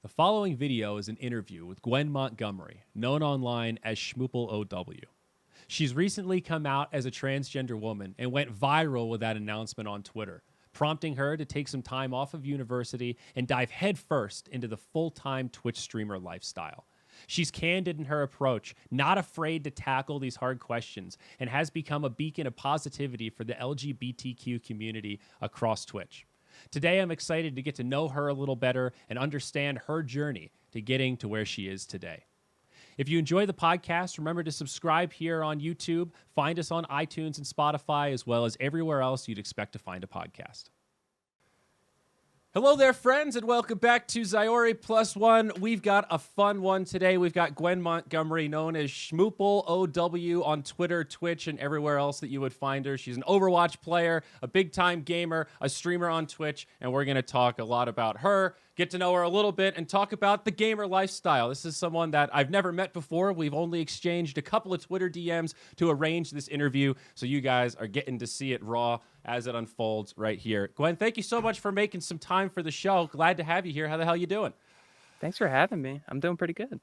The following video is an interview with Gwen Montgomery, known online as Shmoople OW. She's recently come out as a transgender woman and went viral with that announcement on Twitter, prompting her to take some time off of university and dive headfirst into the full-time Twitch streamer lifestyle. She's candid in her approach, not afraid to tackle these hard questions, and has become a beacon of positivity for the LGBTQ community across Twitch. Today, I'm excited to get to know her a little better and understand her journey to getting to where she is today. If you enjoy the podcast, remember to subscribe here on YouTube, find us on iTunes and Spotify, as well as everywhere else you'd expect to find a podcast. Hello there, friends, and welcome back to Zyori Plus One. We've got a fun one today. We've got Gwen Montgomery, known as Shmoople OW on Twitter, Twitch, and everywhere else that you would find her. She's an Overwatch player, a big-time gamer, a streamer on Twitch, and we're going to talk a lot about her, get to know her a little bit, and talk about the gamer lifestyle. This is someone that I've never met before. We've only exchanged a couple of Twitter DMs to arrange this interview, so you guys are getting to see it raw as it unfolds right here. Gwen, thank you so much for making some time for the show. Glad to have you here. How the hell you doing? Thanks for having me. I'm doing pretty good.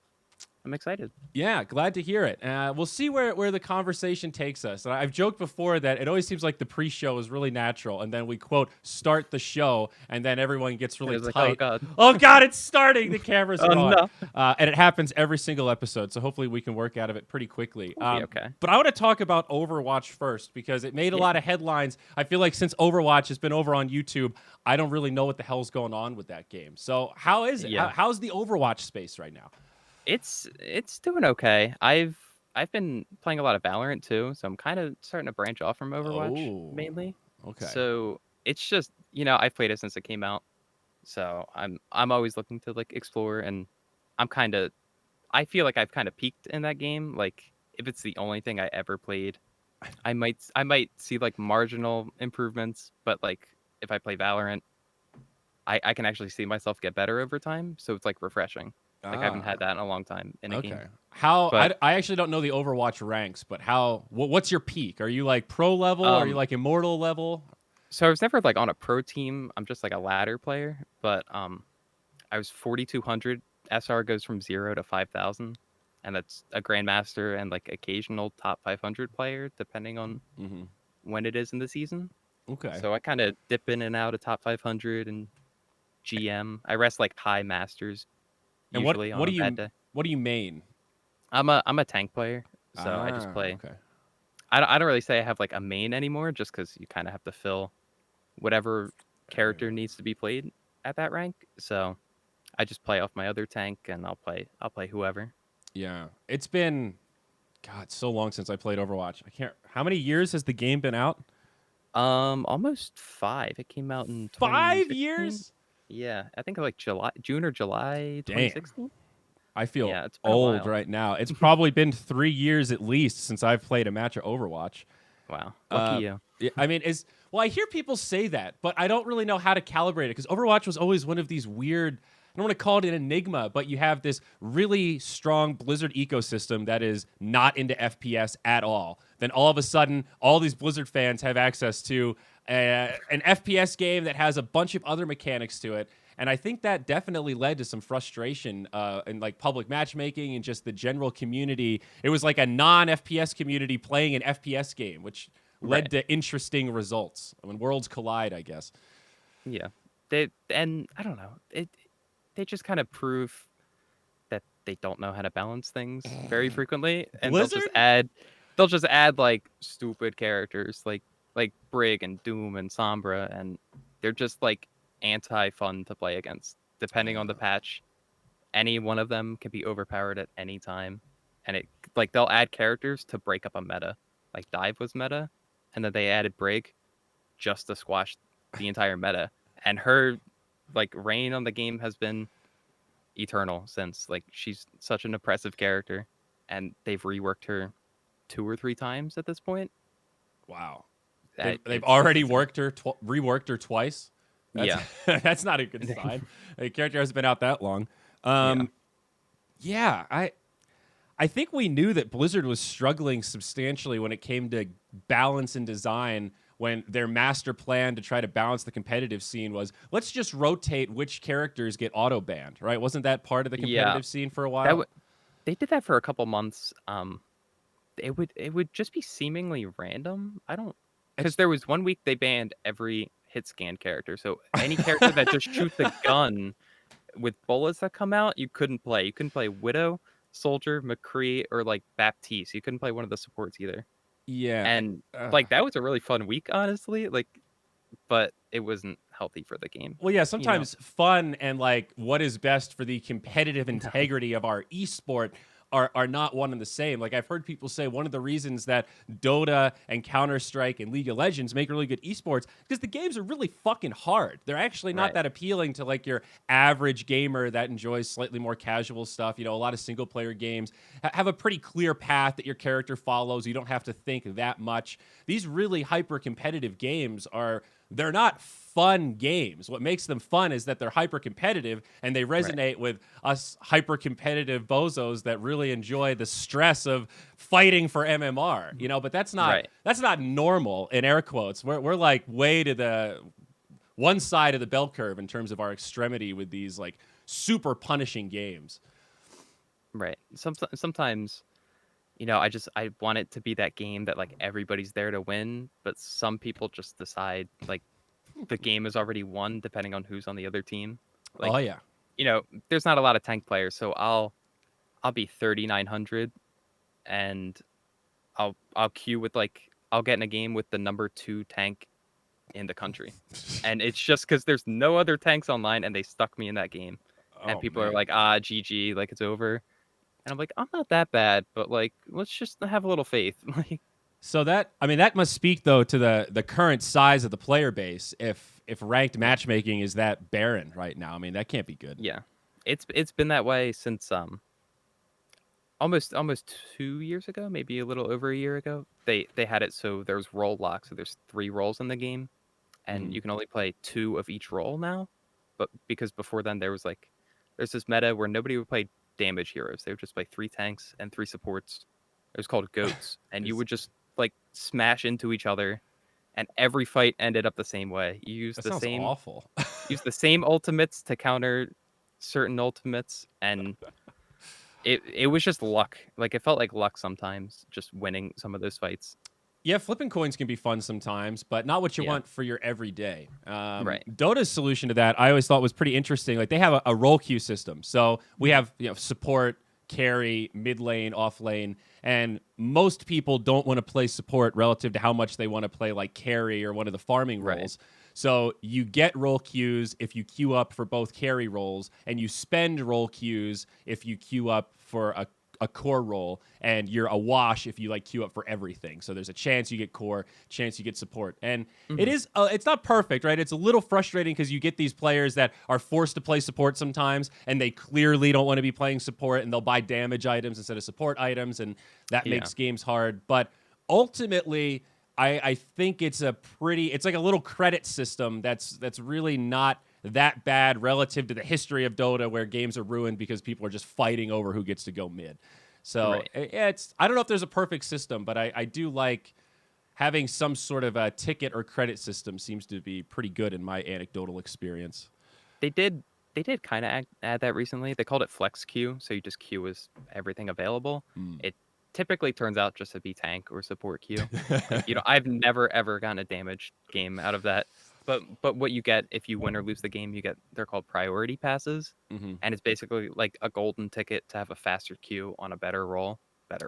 I'm excited. Yeah, glad to hear it. We'll see where the conversation takes us. And I've joked before that it always seems like the pre-show is really natural, and then we, quote, start the show, and then everyone gets really tight. Like, oh, God. Oh, God, it's starting. The cameras are on. No. And it happens every single episode, so hopefully we can work out of it pretty quickly. Okay. But I want to talk about Overwatch first, because it made a lot of headlines. I feel like since Overwatch has been over on YouTube, I don't really know what the hell's going on with that game. So how is it? Yeah. How's the Overwatch space right now? It's doing okay. I've been playing a lot of Valorant too, so I'm kind of starting to branch off from Overwatch mainly. Okay. So it's just, I've played it since it came out. So I'm always looking to like explore, and I feel like I've kind of peaked in that game. Like if it's the only thing I ever played, I might see like marginal improvements, but like if I play Valorant, I can actually see myself get better over time. So it's like refreshing. Like I haven't had that in a long time in a game. I actually don't know the Overwatch ranks, but what's your peak? Are you like pro level? Are you like immortal level? So I was never like on a pro team. I'm just like a ladder player. But I was 4,200. SR goes from 0 to 5,000, and that's a grandmaster and like occasional top 500 player depending on when it is in the season. Okay. So I kind of dip in and out of top 500 and GM. I rest like high masters. And what do you main? I'm a tank player, so I just play. Okay. I don't really say I have like a main anymore, just because you kind of have to fill whatever character needs to be played at that rank. So I just play off my other tank, and I'll play whoever. Yeah, it's been so long since I played Overwatch. How many years has the game been out? Almost 5. It came out in 5 years. Yeah, I think like June or July 2016. I feel old right now. It's probably been 3 years at least since I've played a match of Overwatch. Wow, lucky you. I mean, I hear people say that, but I don't really know how to calibrate it, because Overwatch was always one of these weird, I don't want to call it an enigma, but you have this really strong Blizzard ecosystem that is not into FPS at all. Then all of a sudden, all these Blizzard fans have access to an FPS game that has a bunch of other mechanics to it. And I think that definitely led to some frustration in like public matchmaking and just the general community. It was like a non-FPS community playing an FPS game, which led to interesting results. When worlds collide, I guess. Yeah. And I don't know. They just kind of prove that they don't know how to balance things very frequently. And Blizzard? they'll just add like stupid characters like Brig and Doom and Sombra, and they're just like anti-fun to play against. Depending on the patch, any one of them can be overpowered at any time, and they'll add characters to break up a meta. Like Dive was meta, and then they added Brig just to squash the entire meta, and her like reign on the game has been eternal since. Like she's such an oppressive character, and they've reworked her 2 or 3 times at this point. Wow. They've already reworked her twice. Yeah. That's not a good sign. The character hasn't been out that long. Yeah, I think we knew that Blizzard was struggling substantially when it came to balance and design when their master plan to try to balance the competitive scene was, let's just rotate which characters get auto banned, right? Wasn't that part of the Yeah, competitive scene for a that while? would they did that for a couple months. It would just be seemingly random. I don't because It's there was one week they banned every hit scan character. So any character that just shoots a gun with bullets that come out, you couldn't play. You couldn't play Widow, Soldier, McCree, or like Baptiste. You couldn't play one of the supports either. yeah. And uh, like that was a really fun week, honestly. Like, but it wasn't healthy for the game. Well, yeah, You know? sometimes fun and like what is best for the competitive No. integrity of our esport are not one and the same. Like I've heard people say one of the reasons that Dota and Counter-Strike and League of Legends make really good esports because the games are really fucking hard. They're actually not Right. that appealing to like your average gamer that enjoys slightly more casual stuff. You know, a lot of single player games have a pretty clear path that your character follows. You don't have to think that much. These really hyper competitive games they're not fun games. What makes them fun is that they're hyper competitive and they Right. resonate with us hyper competitive bozos that really enjoy the stress of fighting for MMR. You know, but that's Right. not normal in air quotes. We're like way to the one side of the bell curve in terms of our extremity with these like super punishing games. Right. Sometimes, I want it to be that game that like everybody's there to win, but some people just decide like the game is already won depending on who's on the other team. Like, Oh yeah. there's not a lot of tank players, so I'll be 3900 and I'll queue with like I'll get in a game with the number 2 tank in the country. And it's just cuz there's no other tanks online and they stuck me in that game. And Oh people are man. like, GG, like it's over. And I'm like, I'm not that bad, but like let's just have a little faith. Like, So that must speak though to the current size of the player base. If ranked yeah. matchmaking is that barren right now, I mean that can't be good. Yeah. It's been that way since almost 2 years ago, maybe a little over a year ago. They had it so there's role lock, so there's 3 roles in the game and Mhm. you can only play 2 of each role now. But because before then there's this meta where nobody would play damage heroes. They would just play 3 tanks and 3 supports. It was called goats and you Is- would just like smash into each other and every fight ended up the same way. You that sounds awful. use the same ultimates to counter certain ultimates and it was just luck. Like it felt like luck sometimes just winning some of those fights. Yeah, flipping coins can be fun sometimes, but not what you Yeah. want for your everyday. Right. Dota's solution to that, I always thought was pretty interesting. Like they have a role queue system, so we have support, carry, mid lane, off lane, and most people don't want to play support relative to how much they want to play like carry or one of the farming Right. roles. So you get role queues if you queue up for both carry roles, and you spend role queues if you queue up for a core role, and you're a wash if you like queue up for everything. So there's a chance you get core, chance you get support, and Mhm. it's not perfect, right? It's a little frustrating because you get these players that are forced to play support sometimes, and they clearly don't want to be playing support, and they'll buy damage items instead of support items, and that Yeah. makes games hard. But ultimately, I think it's like a little credit system that's really not that bad relative to the history of Dota where games are ruined because people are just fighting over who gets to go mid. So Right. I don't know if there's a perfect system, but I do like having some sort of a ticket or credit system seems to be pretty good in my anecdotal experience. They did kind of add that recently. They called it flex queue, so you just queue as everything available. Mm. It typically turns out just to be tank or support queue. Like, I've never ever gotten a damage game out of that. But what you get if you win or lose the game, they're called priority passes, Hmm. and it's basically like a golden ticket to have a faster queue on a better role.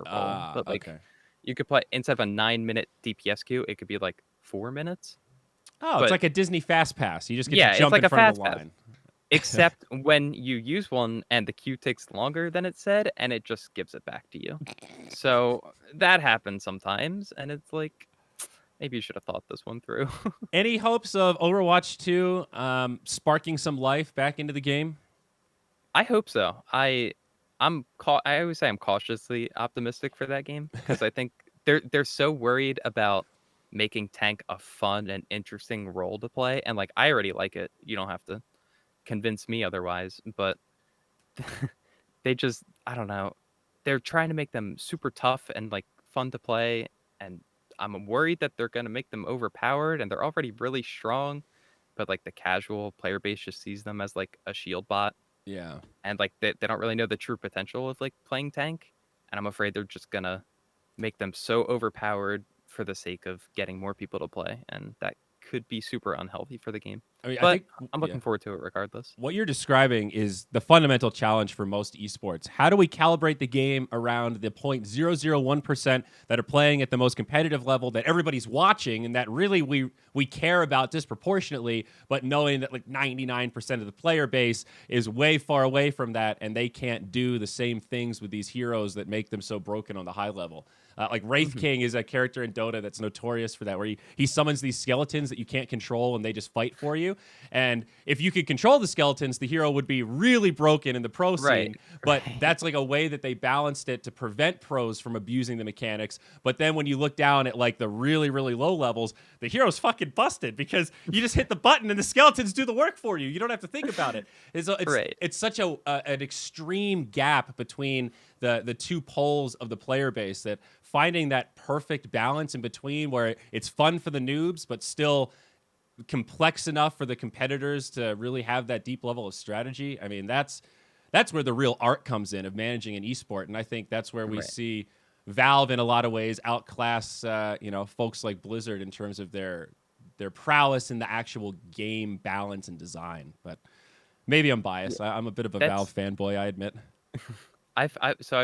Ah, But like okay. you could play instead of a 9-minute DPS queue, it could be like 4 minutes. Oh, it's But like a Disney Fast Pass. You just get to yeah, it's jump like in a front of fast the pass. line. Except when you use one and the queue takes longer than it said, and it just gives it back to you. So that happens sometimes, and it's like maybe you should have thought this one through. Any hopes of Overwatch 2 sparking some life back into the game? I hope so. I always say I'm cautiously optimistic for that game because I think they're so worried about making tank a fun and interesting role to play, and like I already like it. You don't have to convince me otherwise, but they just I don't know. They're trying to make them super tough and like fun to play, and I'm worried that they're going to make them overpowered, and they're already really strong, but like the casual player base just sees them as like a shield bot, Yeah. and like they don't really know the true potential of like playing tank, and I'm afraid they're just gonna make them so overpowered for the sake of getting more people to play, and that could be super unhealthy for the game. I mean, I But think I'm yeah. looking forward to it regardless. What you're describing is the fundamental challenge for most esports. How do we calibrate the game around the 0.001% that are playing at the most competitive level that everybody's watching and that really we care about disproportionately, but knowing that like 99% of the player base is way far away from that and they can't do the same things with these heroes that make them so broken on the high level. Like Wraith King is a character in Dota that's notorious for that, where he summons these skeletons that you can't control and they just fight for you. And if you could control the skeletons, the hero would be really broken in the pro scene. Right. But Right. that's like a way that they balanced it to prevent pros from abusing the mechanics. But then when you look down at like the really, really low levels, the hero's fucking busted because you just hit the button and the skeletons do the work for you. You don't have to think about it. Right. It's such an extreme gap between the two poles of the player base that finding that perfect balance in between where it's fun for the noobs, but still complex enough for the competitors to really have that deep level of strategy. I mean, that's where the real art comes in of managing an esport. And I think that's where we Right. see Valve in a lot of ways outclass, folks like Blizzard in terms of their prowess in the actual game balance and design. But maybe I'm biased. I'm a bit of a That's Valve fanboy, I admit. I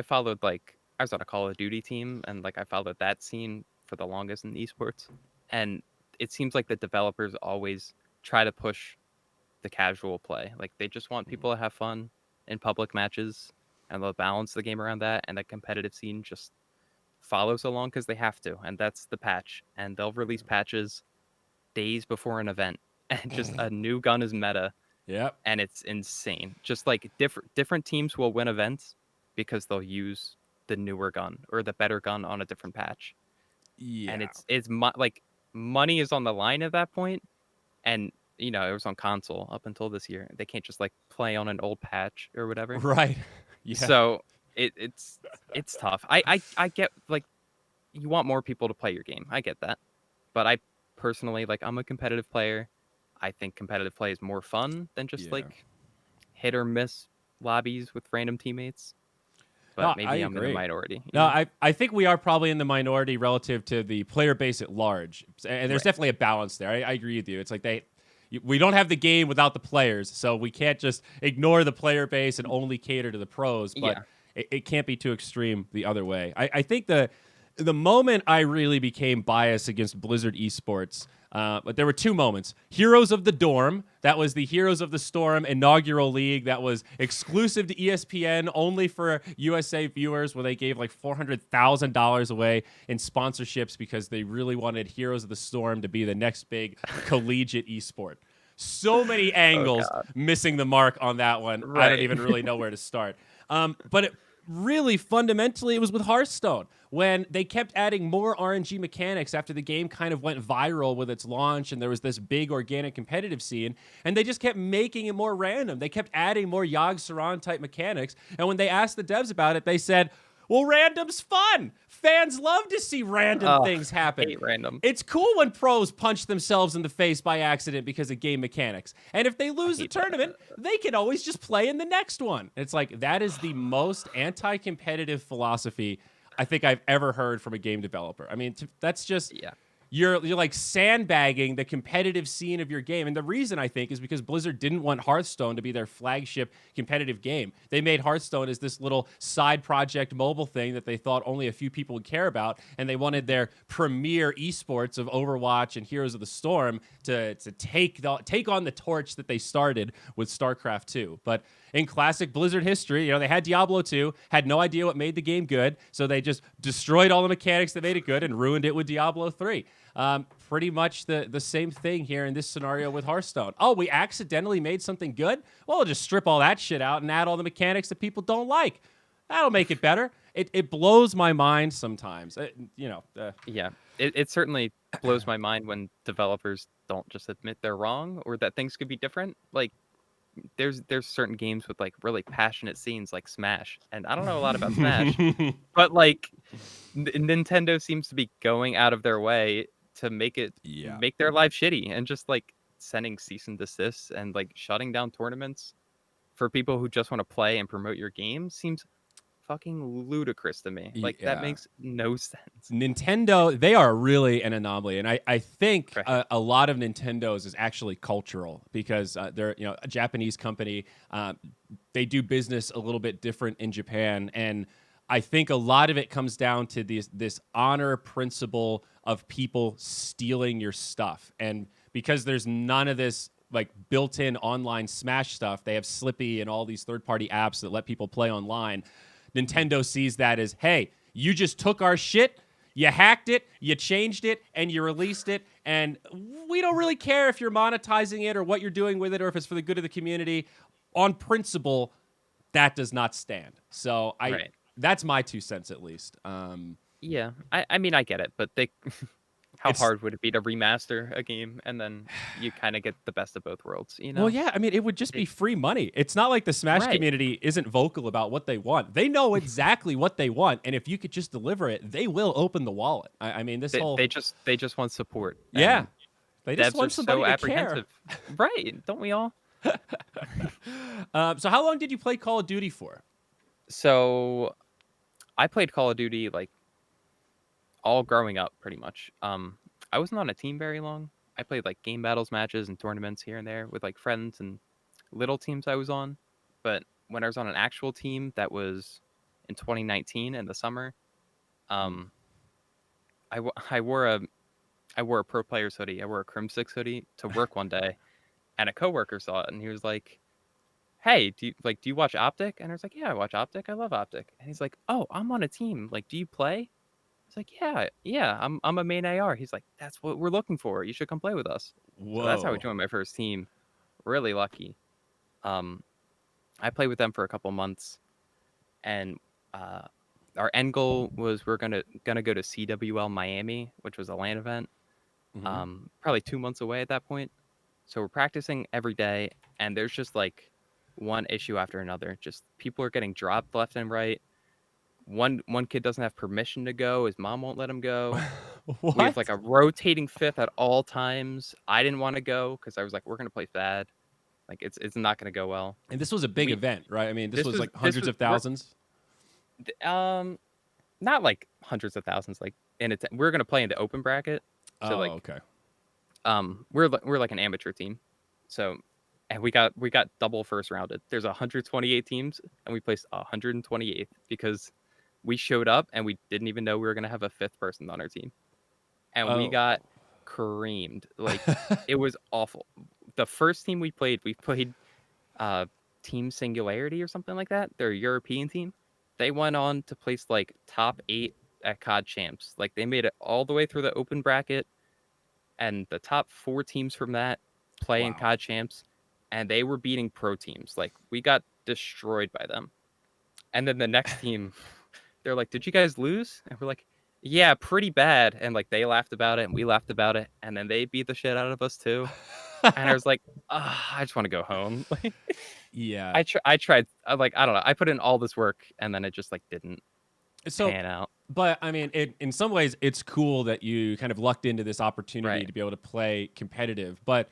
followed like I was on a Call of Duty team, and like I followed that scene for the longest in esports, and it seems like the developers always try to push the casual play. Like they just want people to have fun in public matches, and they'll balance the game around that, and the competitive scene just follows along because they have to, and that's the patch. And they'll release patches days before an event, and just a new gun is meta, Yep. and it's insane. Just like different teams will win events because they'll use the newer gun or the better gun on a different patch, Yeah. and like money is on the line at that point, and it was on console up until this year. They can't just like play on an old patch or whatever. Right. Yeah. So it's tough. I get like you want more people to play your game. I get that, but I personally like I'm a competitive player. I think competitive play is more fun than just Yeah. like hit or miss lobbies with random teammates. No, But maybe I I'm in the agree. minority. No, I think we are probably in the minority relative to the player base at large. And there's Right. definitely a balance there. I agree with you. It's like we don't have the game without the players, so we can't just ignore the player base and only cater to the pros. But Yeah. it can't be too extreme the other way. I think the moment I really became biased against Blizzard esports, but there were two moments. Heroes of the Dorm, that was the Heroes of the Storm inaugural league that was exclusive to ESPN, only for USA viewers, where they gave like $400,000 away in sponsorships because they really wanted Heroes of the Storm to be the next big collegiate esport. So many angles missing the mark on that one. I don't Right. even really know where to start. But really, fundamentally, it was with Hearthstone when they kept adding more RNG mechanics after the game kind of went viral with its launch and there was this big organic competitive scene, and they just kept making it more random. They kept adding more Yogg Saron type mechanics, and when they asked the devs about it, they said, well, random's fun. Fans love to see random things happen. Hate random. It's cool when pros punch themselves in the face by accident because of game mechanics. And if they lose the hate that. tournament, they can always just play in the next one. It's like that is the most anti-competitive philosophy I think I've ever heard from a game developer. I mean, that's just Yeah. you're like sandbagging the competitive scene of your game. And the reason, I think, is because Blizzard didn't want Hearthstone to be their flagship competitive game. They made Hearthstone as this little side project mobile thing that they thought only a few people would care about. And they wanted their premier esports of Overwatch and Heroes of the Storm to take on the torch that they started with StarCraft 2. But in classic Blizzard history, they had Diablo 2, had no idea what made the game good, so they just destroyed all the mechanics that made it good and ruined it with Diablo 3. Pretty much the same thing here in this scenario with Hearthstone. Oh, we accidentally made something good? Well, we'll just strip all that shit out and add all the mechanics that people don't like. That'll make it better. It blows my mind sometimes. Yeah. It certainly blows my mind when developers don't just admit they're wrong or that things could be different. Like there's certain games with like really passionate scenes like Smash, and I don't know a lot about Smash, but like Nintendo seems to be going out of their way to Yeah. make their life shitty and just like sending cease and desists and like shutting down tournaments for people who just want to play and promote your game seems fucking ludicrous to me. Like that Yeah. makes no sense. Nintendo, they are really an anomaly, and I think Right. a lot of Nintendo's is actually cultural because they're a Japanese company. They do business a little bit different in Japan, and I think a lot of it comes down to this honor principle of people stealing your stuff, and because there's none of this like built-in online Smash stuff, they have Slippy and all these third-party apps that let people play online. Nintendo sees that as, hey, you just took our shit, you hacked it, you changed it, and you released it, and we don't really care if you're monetizing it or what you're doing with it or if it's for the good of the community. On principle, that does not stand. So Right. that's my 2 cents at least. Yeah. I mean I get it, but they how It's hard would it be to remaster a game and then you kind of get the best of both worlds, you Well, know? yeah, I mean, it would just be It, free money. It's not like the Smash right. community isn't vocal about what they want. They know exactly what they want, and if you could just deliver it, they will open the wallet. I mean, this whole They just want support yeah, and they just devs are want somebody so to care. apprehensive. Right. Don't we all? So, how long did you play Call of Duty for? So I played Call of Duty like all growing up pretty much. I wasn't on a team very long. I played like game battles matches and tournaments here and there with like friends and little teams I was on. But when I was on an actual team that was in 2019 in the summer, Mm. um I wore a pro players hoodie. I wore a Crim 6 hoodie to work one day and a coworker saw it and he was like, "Hey, do you watch Optic?" And I was like, "Yeah, I watch Optic. I love Optic." And he's like, "Oh, I'm on a team. Like, do you play?" It's like, "Yeah, yeah, I'm a main AR." He's like, "That's what we're looking for. You should come play with us." So that's how I Whoa. joined my first team. Really lucky. Um, I played with them for a couple months, and uh, our end goal was we're gonna go to CWL Miami, which was a LAN event. Hmm. Probably 2 months away at that point. So we're practicing every day, and there's just like one issue after another. Just people are getting dropped left and right. One kid doesn't have permission to go. His mom won't let him go. We have like What? a rotating fifth at all times. I didn't want to go because I was like, we're gonna play Thad. Like it's not gonna go well. And this was a big We event, right? I mean, this this was was like hundreds of we're thousands. not like hundreds of thousands. Like and it's we're gonna play in the open bracket. So Oh, like okay. we're like an amateur team. So and we got double first rounded. There's 128 teams and we placed 128th because we showed up and we didn't even know we were gonna have a fifth person on our team. And we Oh. got creamed. Like it was awful. The first team we played uh Team Singularity or something like that. They're a European team. They went on to place like top 8 at COD champs. Like they made it all the way through the open bracket and the top 4 teams from that play in Wow. COD champs and they were beating pro teams. Like we got destroyed by them. And then the next team they're like, "Did you guys lose?" And we're like, "Yeah, pretty bad." And like they laughed about it and we laughed about it and then they beat the shit out of us too. And I was like, I just want to go home." Like Yeah. I tried like I don't know. I put in all this work and then it just like didn't So, pan out. but I mean, in some ways, it's cool that you kind of lucked into this opportunity Right. to be able to play competitive. But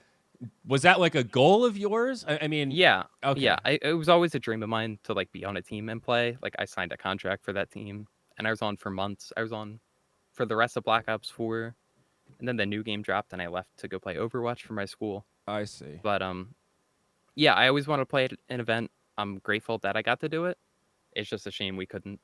was that like a goal of yours? I mean, Yeah. okay. Yeah. It was always a dream of mine to like be on a team and play. Like I signed a contract for that team and I was on for months. I was on for the rest of Black Ops 4 and then the new game dropped and I left to go play Overwatch for my school. I see. But yeah, I always wanted to play at an event. I'm grateful that I got to do it. It's just a shame we couldn't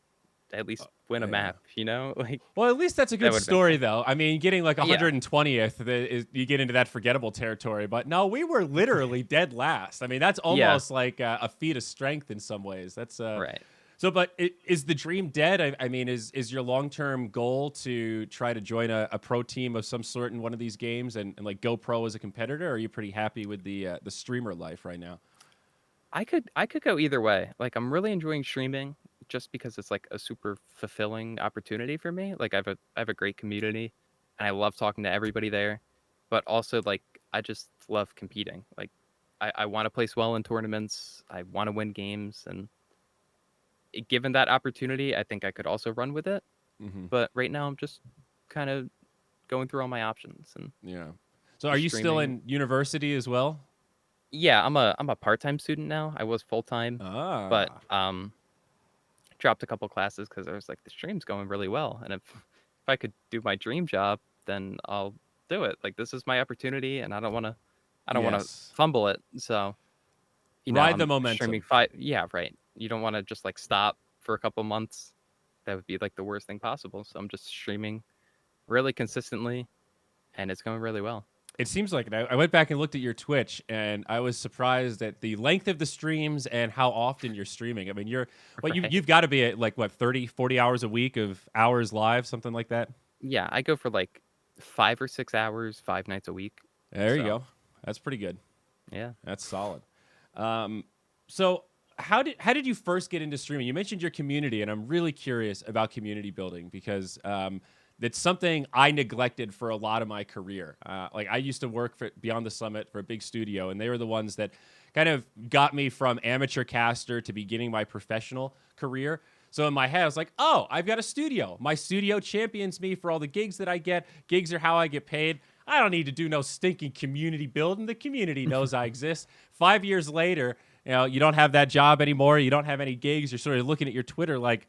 at least win a Yeah. map, you know? Like Well, at least that's a that good would have been story, cool. though. I mean, getting like Yeah, 120th, you get into that forgettable territory. But no, we were literally dead last. I mean, that's yeah, almost like a feat of strength in some ways. That's right. so. But is the dream dead? I mean, is your long term goal to try to join a pro team of some sort in one of these games and like go pro as a competitor? Or are you pretty happy with the streamer life right now? I could go either way. Like I'm really enjoying streaming just because it's like a super fulfilling opportunity for me. Like I have a great community and I love talking to everybody there. But also like I just love competing. Like I want to place well in tournaments. I want to win games, and given that opportunity, I think I could also run with it. Hmm. But right now, I'm just kind of going through all my options and Yeah. So are just you still streaming. in university as well? Yeah, I'm a part-time student now. I was full-time, but Ah. dropped a couple classes because I was like, the stream's going really well, and if I could do my dream job, then I'll do it. Like this is my opportunity, and I don't want to Yes. fumble it. So Ride the I'm streaming momentum. five. Yeah, right. You don't want to just like stop for a couple months. That would be like the worst thing possible. So I'm just streaming really consistently, and it's going really well. It seems like it. I went back and looked at your Twitch, and I was surprised at the length of the streams and how often you're streaming. I mean, Right. you've got to be at like what 30, 40 hours a week of hours live, something like that. Yeah, I go for like 5 or 6 hours, 5 nights a week. There you So go. That's pretty good. yeah. That's solid. Um, so how did you first get into streaming? You mentioned your community, and I'm really curious about community building because it's something I neglected for a lot of my career. Like I used to work for Beyond the Summit for a big studio, and they were the ones that kind of got me from amateur caster to beginning my professional career. So in my head, I was like, oh, I've got a studio. My studio champions me for all the gigs that I get. Gigs are how I get paid. I don't need to do no stinking community building. The community knows I exist. 5 years later, you don't have that job anymore. You don't have any gigs. You're sort of looking at your Twitter like,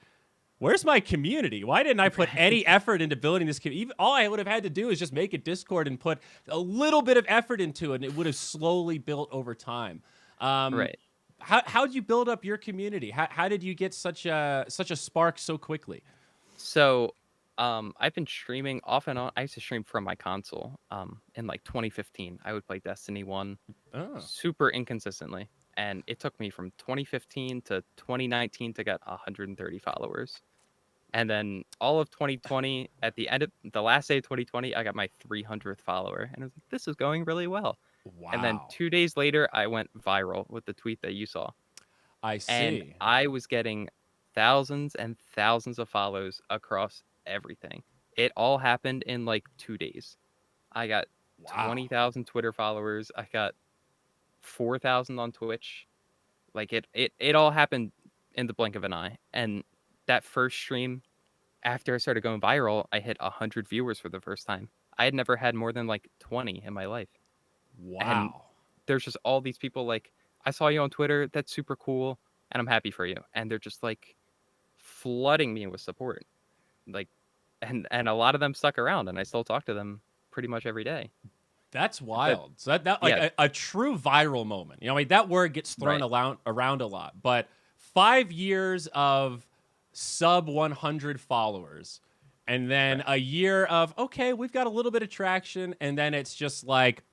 where's my community? Why didn't I put any effort into building this community? All I would have had to do is just make a Discord and put a little bit of effort into it, and it would have slowly built over time. Right. How'd you build up your community? How did you get such a spark so quickly? So, I've been streaming off and on. I used to stream from my console. In like 2015, I would play Destiny 1 Oh, super inconsistently, and it took me from 2015 to 2019 to get 130 followers. And then all of 2020, at the end of the last day of 2020, I got my 300th follower, and I was like, "This is going really well." And then wow. 2 days later, I went viral with the tweet that you saw, I and see. I was getting thousands and thousands of follows across everything. It all happened in like 2 days. I got Wow. 20,000 Twitter followers. I got 4,000 on Twitch. Like it all happened in the blink of an eye. And that first stream, after I started going viral, I hit 100 viewers for the first time. I had never had more than like 20 in my life. And Wow. there's just all these people like, I saw you on Twitter. That's super cool. And I'm happy for you. And they're just like flooding me with support. Like, and a lot of them stuck around, and I still talk to them pretty much every day. That's But wild. So that like yeah, a true viral moment. I mean, that word gets thrown right, around a lot, but 5 years of sub 100 followers, and then right. a year of okay, we've got a little bit of traction, and then it's just like,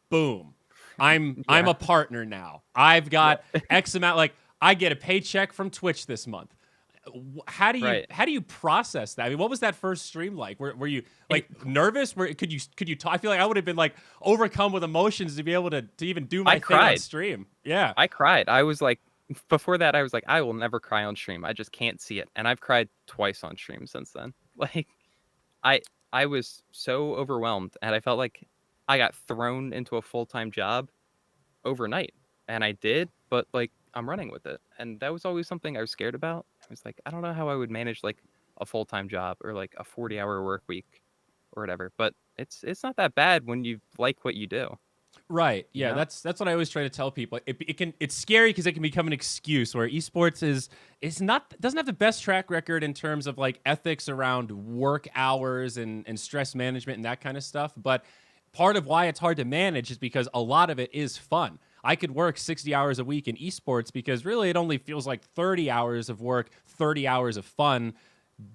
boom, I'm Yeah, a partner now. I've yeah, got X amount. Like I get a paycheck from Twitch this month. right. How do you process that? I mean, what was that first stream like? Were you It, like nervous? Could you talk? I feel like I would have been like overcome with emotions to be able to even do I my thing on cried. stream. Yeah. I cried. I was like, before that, I was like, I will never cry on stream. I just can't see it. And I've cried twice on stream since then. Like, I I was so overwhelmed, and I felt like I got thrown into a full-time job overnight, and I did. But like, I'm running with it, and that was always something I was scared about. I was like, I don't know how I would manage like a full-time job or like a 40-hour work week or whatever. But it's not that bad when you like what you do, Right. you Yeah. know? That's what I always try to tell people. It's scary because it can become an excuse where esports is not doesn't have the best track record in terms of like ethics around work hours and stress management and that kind of stuff. But part of why it's hard to manage is because a lot of it is fun. I could work 60 hours a week in esports because really it only feels like 30 hours of work, 30 hours of fun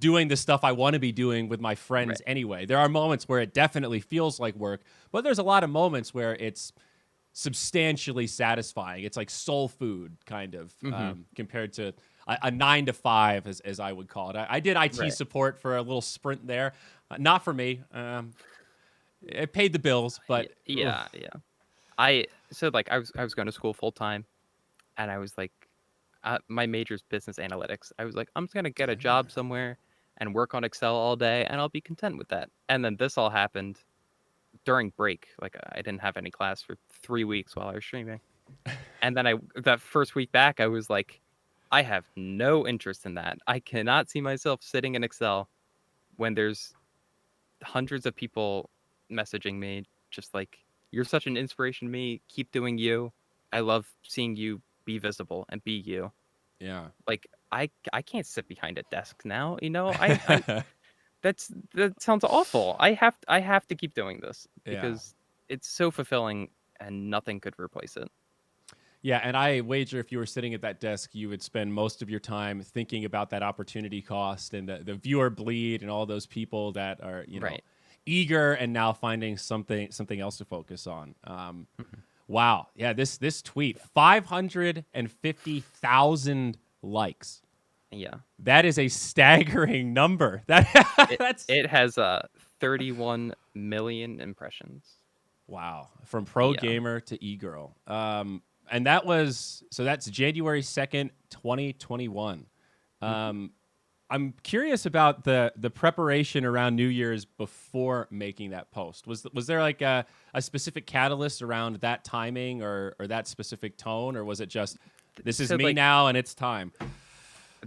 doing the stuff I want to be doing with my friends Right. anyway. There are moments where it definitely feels like work, but there's a lot of moments where it's substantially satisfying. It's like soul food kind of Hmm. compared to a 9 to 5, as I would call it. I did IT Right. support for a little sprint there. Not for me. It paid the bills, but oof. Yeah, yeah. I so like I was going to school full time, and I was like, my major's business analytics. I was like, I'm just gonna get a job somewhere and work on Excel all day, and I'll be content with that. And then this all happened during break. Like I didn't have any class for 3 weeks while I was streaming. And then that first week back, I was like, I have no interest in that. I cannot see myself sitting in Excel when there's hundreds of people messaging me, just like, you're such an inspiration to me. Keep doing you. I love seeing you be visible and be you. Yeah. Like, I can't sit behind a desk now. I that sounds awful. I have to keep doing this Yeah. because it's so fulfilling and nothing could replace it. Yeah, and I wager if you were sitting at that desk, you would spend most of your time thinking about that opportunity cost and the viewer bleed and all those people that are, Right. eager and now finding something else to focus on. Mhm. Wow. Yeah, this tweet, 550,000 likes. Yeah. That is a staggering number. It That's it has 31 million impressions. wow. From pro Yeah. gamer to e-girl. And that's January 2nd, 2021. Um, I'm curious about the preparation around New Year's before making that post. Was there like a specific catalyst around that timing or that specific tone, or was it just this is So me like now and it's time?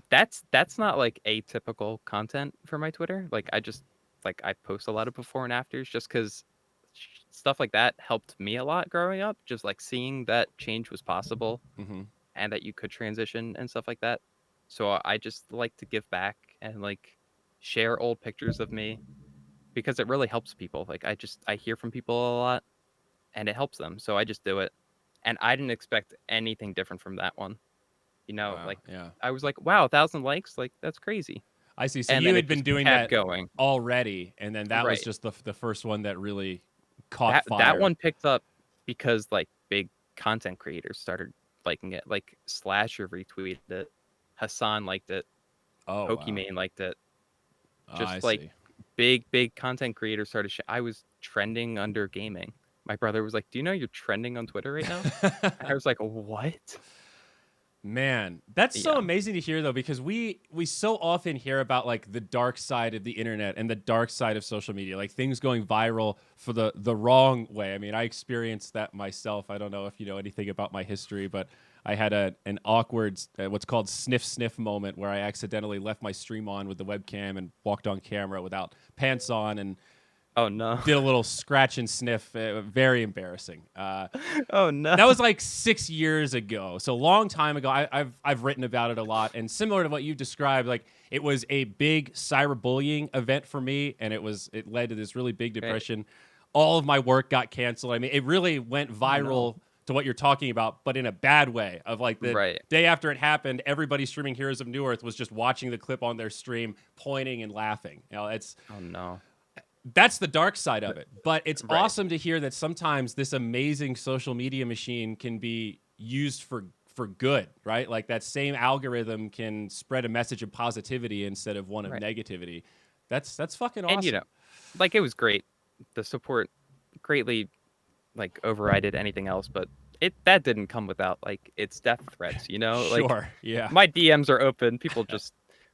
that's not like atypical content for my Twitter. Like I post a lot of before and afters just because stuff like that helped me a lot growing up. Just like seeing that change was possible Hmm. and that you could transition and stuff like that. So I just like to give back and like share old pictures of me because it really helps people. Like I hear from people a lot and it helps them. So I just do it. And I didn't expect anything different from that one. Wow. Like Yeah. I was like, wow, 1,000 likes, like that's crazy. I see. So And you then had it been just doing kept that going. already, and then that was Right. just the first one that really caught That fire. one picked up because like big content creators started liking it. Like Slasher retweeted it, Hassan liked it, Oh wow. Pokimane liked it. Oh, I Just like see. big content creators started. I was trending under gaming. My brother was like, "Do you know you're trending on Twitter right now?" And I was like, "What?" Man, that's so Yeah. amazing to hear though, because we so often hear about like the dark side of the internet and the dark side of social media, like things going viral for the wrong way. I mean, I experienced that myself. I don't know if you know anything about my history, but I had an awkward what's called sniff moment where I accidentally left my stream on with the webcam and walked on camera without pants on and Oh no. did a little scratch and sniff. Very embarrassing. Oh no. That was like 6 years ago, so a long time ago. I've written about it a lot, and similar to what you described, like it was a big cyberbullying event for me, and it led to this really big Right. depression. All of my work got canceled. I mean, it really went Oh no. viral to what you're talking about, but in a bad way. Of like the Right. day after it happened, everybody streaming Heroes of New Earth was just watching the clip on their stream, pointing and laughing. Oh no. That's the dark side of it. But it's Right. awesome to hear that sometimes this amazing social media machine can be used for good, right? Like that same algorithm can spread a message of positivity instead of one of Right. negativity. That's fucking And awesome. like it was great. The support greatly like overrided anything else, but that didn't come without like its death threats. Like Sure. Yeah. my DMs are open. People just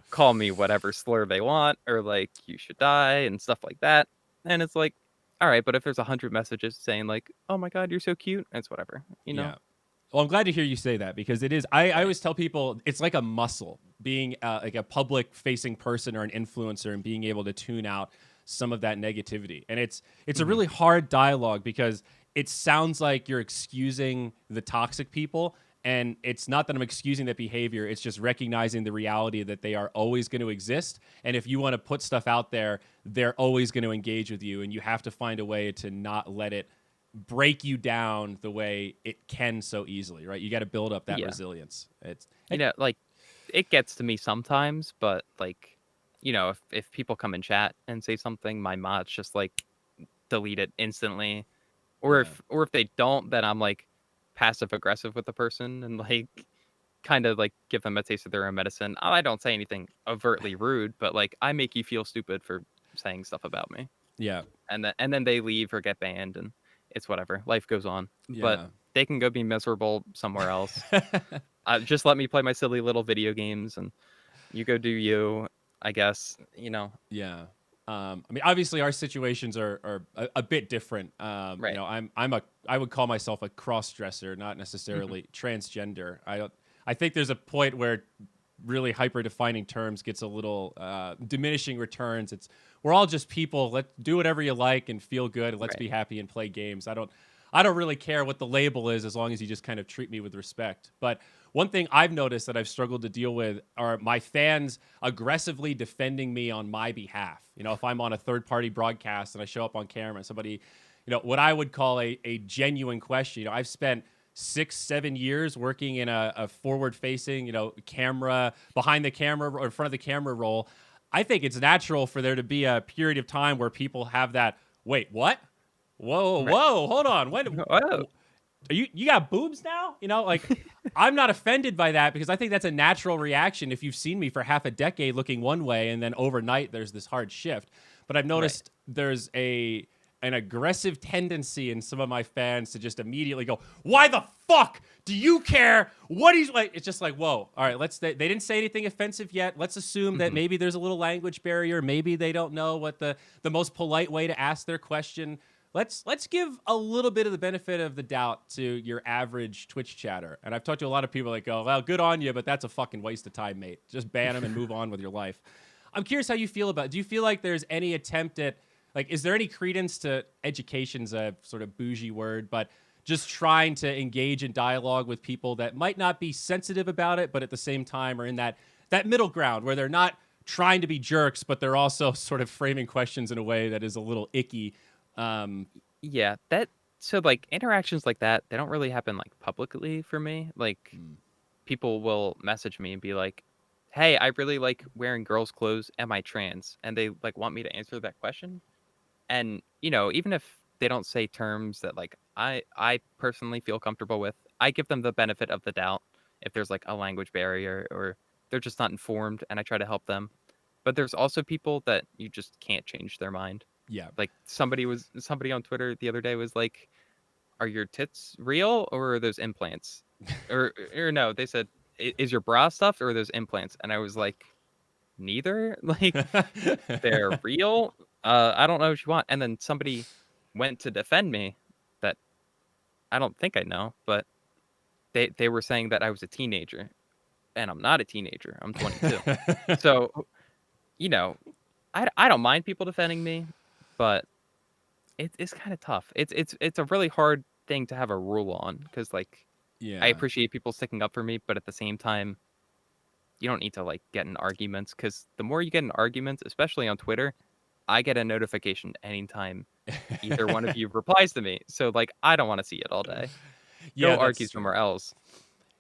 call me whatever slur they want or like you should die and stuff like that. And it's like, all right, but if there's 100 messages saying like, "Oh my god, you're so cute," it's whatever. Yeah. Well, I'm glad to hear you say that because it is. I Right. always tell people it's like a muscle, being like a public facing person or an influencer and being able to tune out some of that negativity. And it's a Mhm. really hard dialogue because it sounds like you're excusing the toxic people. And it's not that I'm excusing that behavior. It's just recognizing the reality that they are always going to exist. And if you want to put stuff out there, they're always going to engage with you. And you have to find a way to not let it break you down the way it can so easily, right? You got to build up that Yeah. resilience. Like it gets to me sometimes, but like, if people come in chat and say something, my mods just like delete it instantly. Or Yeah, if they don't, then I'm like passive aggressive with the person and like kind of like give them a taste of their own medicine. I don't say anything overtly rude, but like I make you feel stupid for saying stuff about me. yeah, And then they leave or get banned and it's whatever. Life goes on. But yeah. they can go be miserable somewhere else. Just let me play my silly little video games and you go do you, I guess. Yeah. I mean, obviously, our situations are a bit different. You Right. know, I would call myself a cross dresser, not Hmm. necessarily transgender. I think there's a point where really hyper defining terms gets a little diminishing returns. We're all just people. Let's do whatever you like and feel good, and let's Right. be happy and play games. I don't really care what the label is as long as you just kind of treat me with respect. But one thing I've noticed that I've struggled to deal with are my fans aggressively defending me on my behalf. You know, if I'm on a third party broadcast and I show up on camera, and somebody, you know, what I would call a genuine question. You know, I've spent 6, 7 years working in a forward facing, you know, camera, behind the camera or in front of the camera role. I think it's natural for there to be a period of time where people have that, wait, what? Whoa, Right. whoa, hold on. When Oh. are you got boobs now? You know, like I'm not offended by that because I think that's a natural reaction if you've seen me for half a decade looking one way and then overnight there's this hard shift. But I've Right. noticed there's an aggressive tendency in some of my fans to just immediately go, "Why the fuck do you care? What he's like?" It's just like, "Whoa, all right, they didn't say anything offensive yet. Let's assume that Hmm. maybe there's a little language barrier. Maybe they don't know what the most polite way to ask their question. Let's give a little bit of the benefit of the doubt to your average Twitch chatter." And I've talked to a lot of people that go, "Well, good on you, but that's a fucking waste of time, mate. Just ban them and move on with your life." I'm curious how you feel about it. Do you feel like there's any attempt at, like, is there any credence to education's a sort of bougie word, but just trying to engage in dialogue with people that might not be sensitive about it, but at the same time are in that middle ground where they're not trying to be jerks, but they're also sort of framing questions in a way that is a little icky. Um, Yeah, that so like interactions like that, they don't really happen like publicly for me. Like mm, people will message me and be like, "Hey, I really like wearing girls' clothes. Am I trans?" And they like want me to answer that question. And even if they don't say terms that like I personally feel comfortable with, I give them the benefit of the doubt if there's like a language barrier or they're just not informed, and I try to help them. But there's also people that you just can't change their mind. yeah. Like somebody on Twitter the other day was like, "Are your tits real or are those implants?" Or no, they said, Is your bra stuffed or are those implants?" And I was like, "Neither." Like they're real. I don't know what you want. And then somebody went to defend me that I don't think I know, but they were saying that I was a teenager, and I'm not a teenager. I'm 22. So, you know, I don't mind people defending me, but it's kind of tough. It's a really hard thing to have a rule on because like I Yeah. appreciate people sticking up for me, but at the same time, you don't need to like get in arguments because the more you get in arguments, especially on Twitter, I get a notification anytime either one of you replies to me. So like I don't want to see it all day. Yeah, Go that's argue true. somewhere else.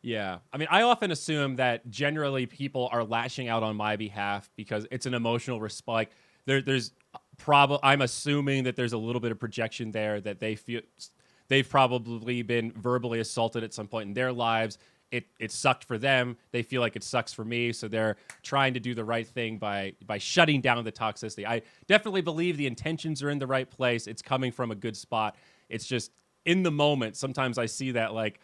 Yeah. I mean, I often assume that generally people are lashing out on my behalf because it's an emotional response. Like there's probably, I'm assuming that there's a little bit of projection there that they feel they've probably been verbally assaulted at some point in their lives. It sucked for them. They feel like it sucks for me, so they're trying to do the right thing by shutting down the toxicity. I definitely believe the intentions are in the right place. It's coming from a good spot. It's just in the moment. Sometimes I see that like,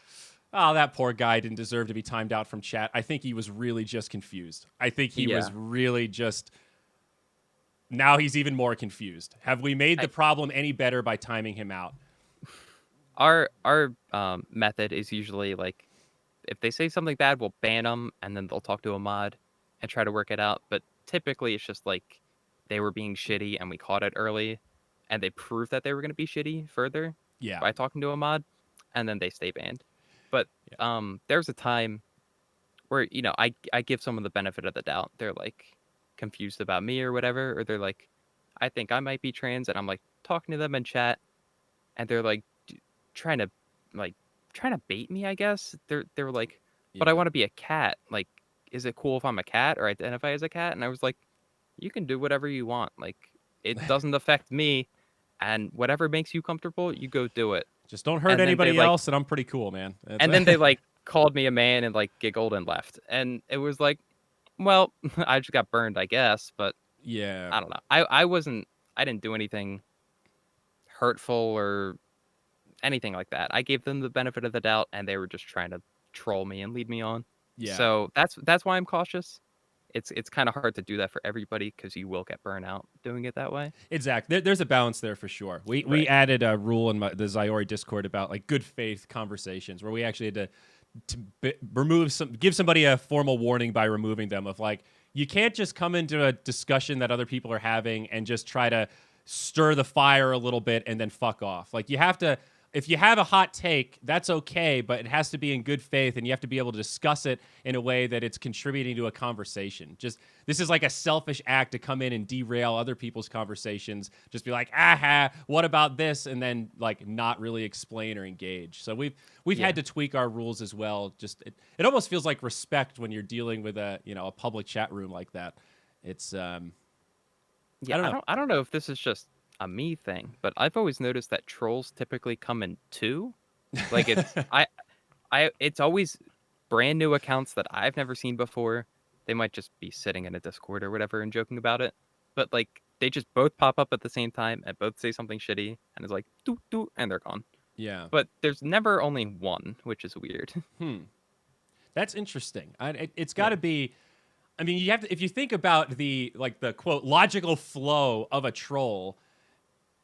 oh, that poor guy didn't deserve to be timed out from chat. I think he was really just confused. I think he was Yeah. really just, now he's even more confused. Have we made I, the problem any better by timing him out? our method is usually like if they say something bad, we'll ban them and then they'll talk to a mod and try to work it out. But typically it's just like they were being shitty and we caught it early and they proved that they were going to be shitty further Yeah. by talking to a mod and then they stay banned. But Yeah. there's a time where I give someone the benefit of the doubt. They're like confused about me or whatever, or they're like, I think I might be trans, and I'm like talking to them in chat, and they're like trying to like trying to bait me. I guess they were like, but I Yeah. want to be a cat. Like, is it cool if I'm a cat or identify as a cat? And I was like, you can do whatever you want. Like, it doesn't affect me, and whatever makes you comfortable, you go do it. Just don't hurt And then they anybody like else, and I'm pretty cool, man. and then they like called me a man and like giggled and left. And it was like, well, I just got burned, I guess, but Yeah. I don't know. I didn't do anything hurtful or anything like that. I gave them the benefit of the doubt and they were just trying to troll me and lead me on. Yeah. So that's why I'm cautious. it's kind of hard to do that for everybody because you will get burnout doing it that way. Exactly. There's a balance there for sure. We Right. added a rule in the Zyori Discord about like good faith conversations where we actually had to give somebody a formal warning by removing them of like, you can't just come into a discussion that other people are having and just try to stir the fire a little bit and then fuck off. Like you have to, if you have a hot take, that's okay, but it has to be in good faith and you have to be able to discuss it in a way that it's contributing to a conversation. Just this is like a selfish act to come in and derail other people's conversations. Just be like, aha, what about this? And then like not really explain or engage. So we've had to tweak our rules as well. Just it almost feels like respect when you're dealing with a public chat room like that. It's Yeah, I don't know if this is just a me thing, but I've always noticed that trolls typically come in two. Like it's it's always brand new accounts that I've never seen before. They might just be sitting in a Discord or whatever and joking about it, but like they just both pop up at the same time and both say something shitty and it's like doo doo and they're gone. yeah. But there's never only one, which is weird. That's interesting. It's got to be. I mean, you have to, if you think about the quote logical flow of a troll,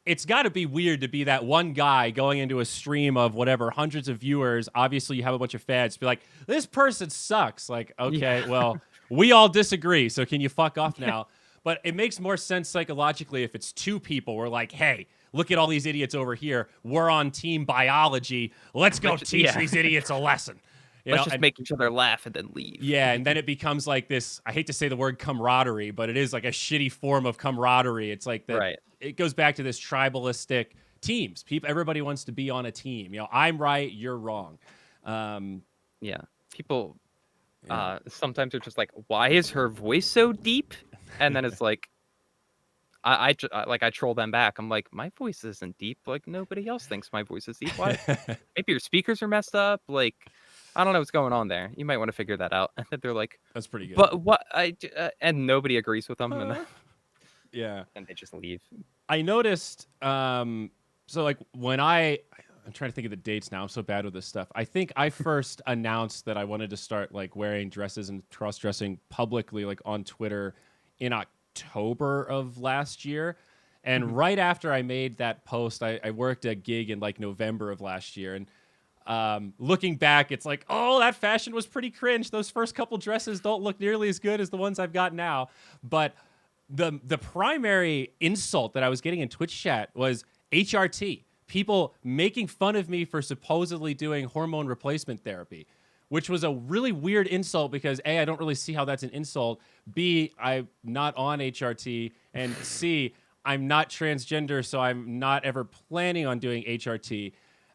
it's got to be weird to be that one guy going into a stream of whatever hundreds of viewers. Obviously, you have a bunch of fans. Be like, this person sucks. Like, okay, well, we all disagree. So can you fuck off now? But it makes more sense psychologically if it's two people. We're like, hey, look at all these idiots over here. We're on team biology. Let's go teach these idiots a lesson. Let's just make each other laugh and then leave. Yeah, and then it becomes like this, I hate to say the word camaraderie, but it is like a shitty form of camaraderie. It's like it goes back to this tribalistic teams. Everybody wants to be on a team. I'm right, you're wrong. Yeah. People sometimes are just like, why is her voice so deep? And then it's like, I troll them back. I'm like, my voice isn't deep. Like nobody else thinks my voice is deep. Why? Maybe your speakers are messed up. Like, I don't know what's going on there. You might want to figure that out. And then they're like, that's pretty good. But what? And nobody agrees with them. Yeah. And they just leave. I noticed. So like when I'm trying to think of the dates now. I'm so bad with this stuff. I think I first announced that I wanted to start like wearing dresses and cross dressing publicly, like on Twitter, in October of last year. And right after I made that post, I worked a gig in like November of last year. And looking back, it's like, oh, that fashion was pretty cringe. Those first couple dresses don't look nearly as good as the ones I've got now. But the primary insult that I was getting in Twitch chat was HRT. People making fun of me for supposedly doing hormone replacement therapy, which was a really weird insult because A, I don't really see how that's an insult. B, I'm not on HRT. And C, I'm not transgender, so I'm not ever planning on doing HRT.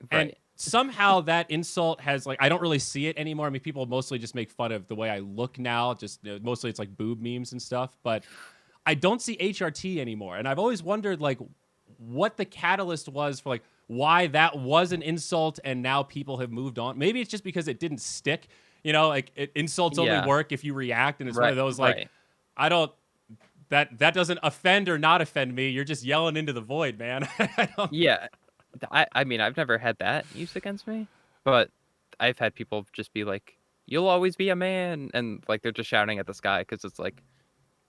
Right. And somehow that insult has like, I don't really see it anymore. I mean, people mostly just make fun of the way I look now. Just mostly it's like boob memes and stuff, but I don't see HRT anymore. And I've always wondered like what the catalyst was for like why that was an insult and now people have moved on. Maybe it's just because it didn't stick, like insults only work if you react. And it's one of those like, I don't, that doesn't offend or not offend me. You're just yelling into the void, man. Yeah. I mean, I've never had that used against me, but I've had people just be like, you'll always be a man. And like, they're just shouting at the sky. Cause it's like,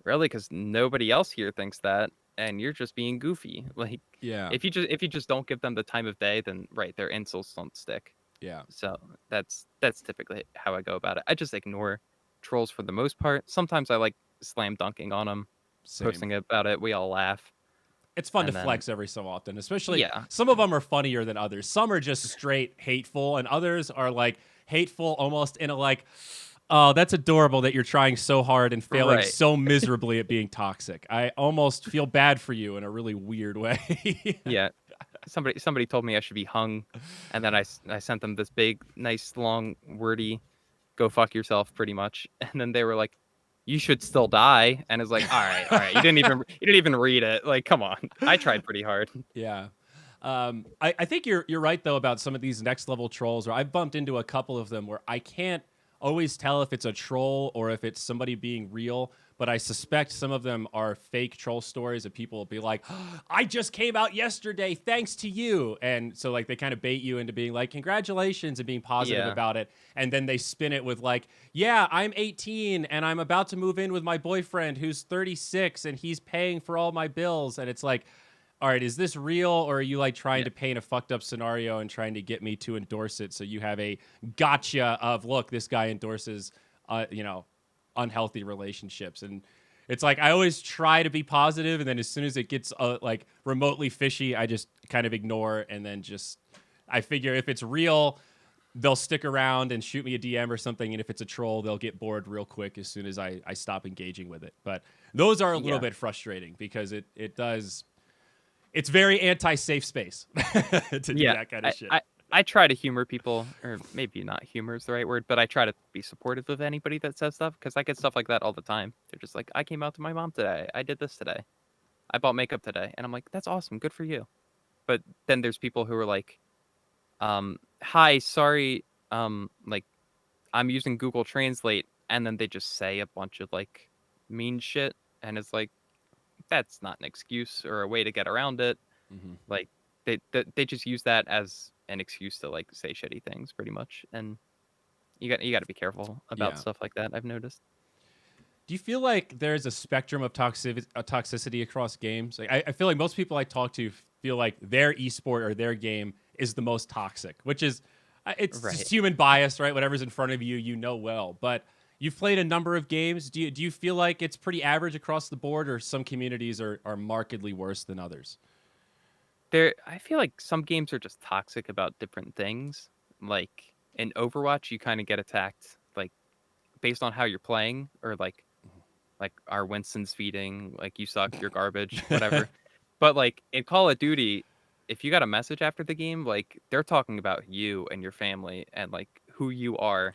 really? Cause nobody else here thinks that. And you're just being goofy. Like, yeah, if you just don't give them the time of day, then their insults don't stick. Yeah. So that's typically how I go about it. I just ignore trolls for the most part. Sometimes I like slam dunking on them, posting about it. We all laugh. It's fun to flex every so often, especially some of them are funnier than others. Some are just straight hateful, and others are like hateful almost in a like, oh, that's adorable that you're trying so hard and failing so miserably at being toxic. I almost feel bad for you in a really weird way. Yeah. Somebody told me I should be hung, and then I sent them this big, nice, long, wordy, go fuck yourself, pretty much. And then they were like, you should still die. And it's like, all right. You didn't even read it. Like, come on. I tried pretty hard. Yeah. I think you're right though about some of these next level trolls, or I've bumped into a couple of them where I can't always tell if it's a troll or if it's somebody being real. But I suspect some of them are fake troll stories that people will be like, oh, I just came out yesterday thanks to you. And so like they kind of bait you into being like, congratulations, and being positive Yeah. about it. And then they spin it with like, yeah, I'm 18 and I'm about to move in with my boyfriend who's 36 and he's paying for all my bills. And it's like, all right, is this real, or are you like trying to paint a fucked up scenario and trying to get me to endorse it so you have a gotcha of, look, this guy endorses, unhealthy relationships? And it's like I always try to be positive, and then as soon as it gets like remotely fishy, I just kind of ignore, and then just I figure if it's real, they'll stick around and shoot me a DM or something, and if it's a troll, they'll get bored real quick as soon as I stop engaging with it. But those are a little bit frustrating because it does. It's very anti-safe space to do that kind of shit. I try to humor people, or maybe not humor is the right word, but I try to be supportive of anybody that says stuff, because I get stuff like that all the time. They're just like, I came out to my mom today. I did this today. I bought makeup today. And I'm like, that's awesome. Good for you. But then there's people who are like, hi, sorry, like, I'm using Google Translate. And then they just say a bunch of, like, mean shit. And it's like, that's not an excuse or a way to get around it. Mm-hmm. Like, they just use that as an excuse to like say shitty things, pretty much. And you got to be careful about stuff like that, I've noticed. Do you feel like there's a spectrum of toxicity across games? Like, I feel like most people I talk to feel like their esport or their game is the most toxic, which is it's just human bias, right? Whatever's in front of you, you know well. But you've played a number of games. Do you feel like it's pretty average across the board, or some communities are markedly worse than others? I feel like some games are just toxic about different things. Like in Overwatch, you kind of get attacked like based on how you're playing, or like our Winston's feeding, like you suck, you're garbage, whatever. But like in Call of Duty, if you got a message after the game, like they're talking about you and your family and like who you are,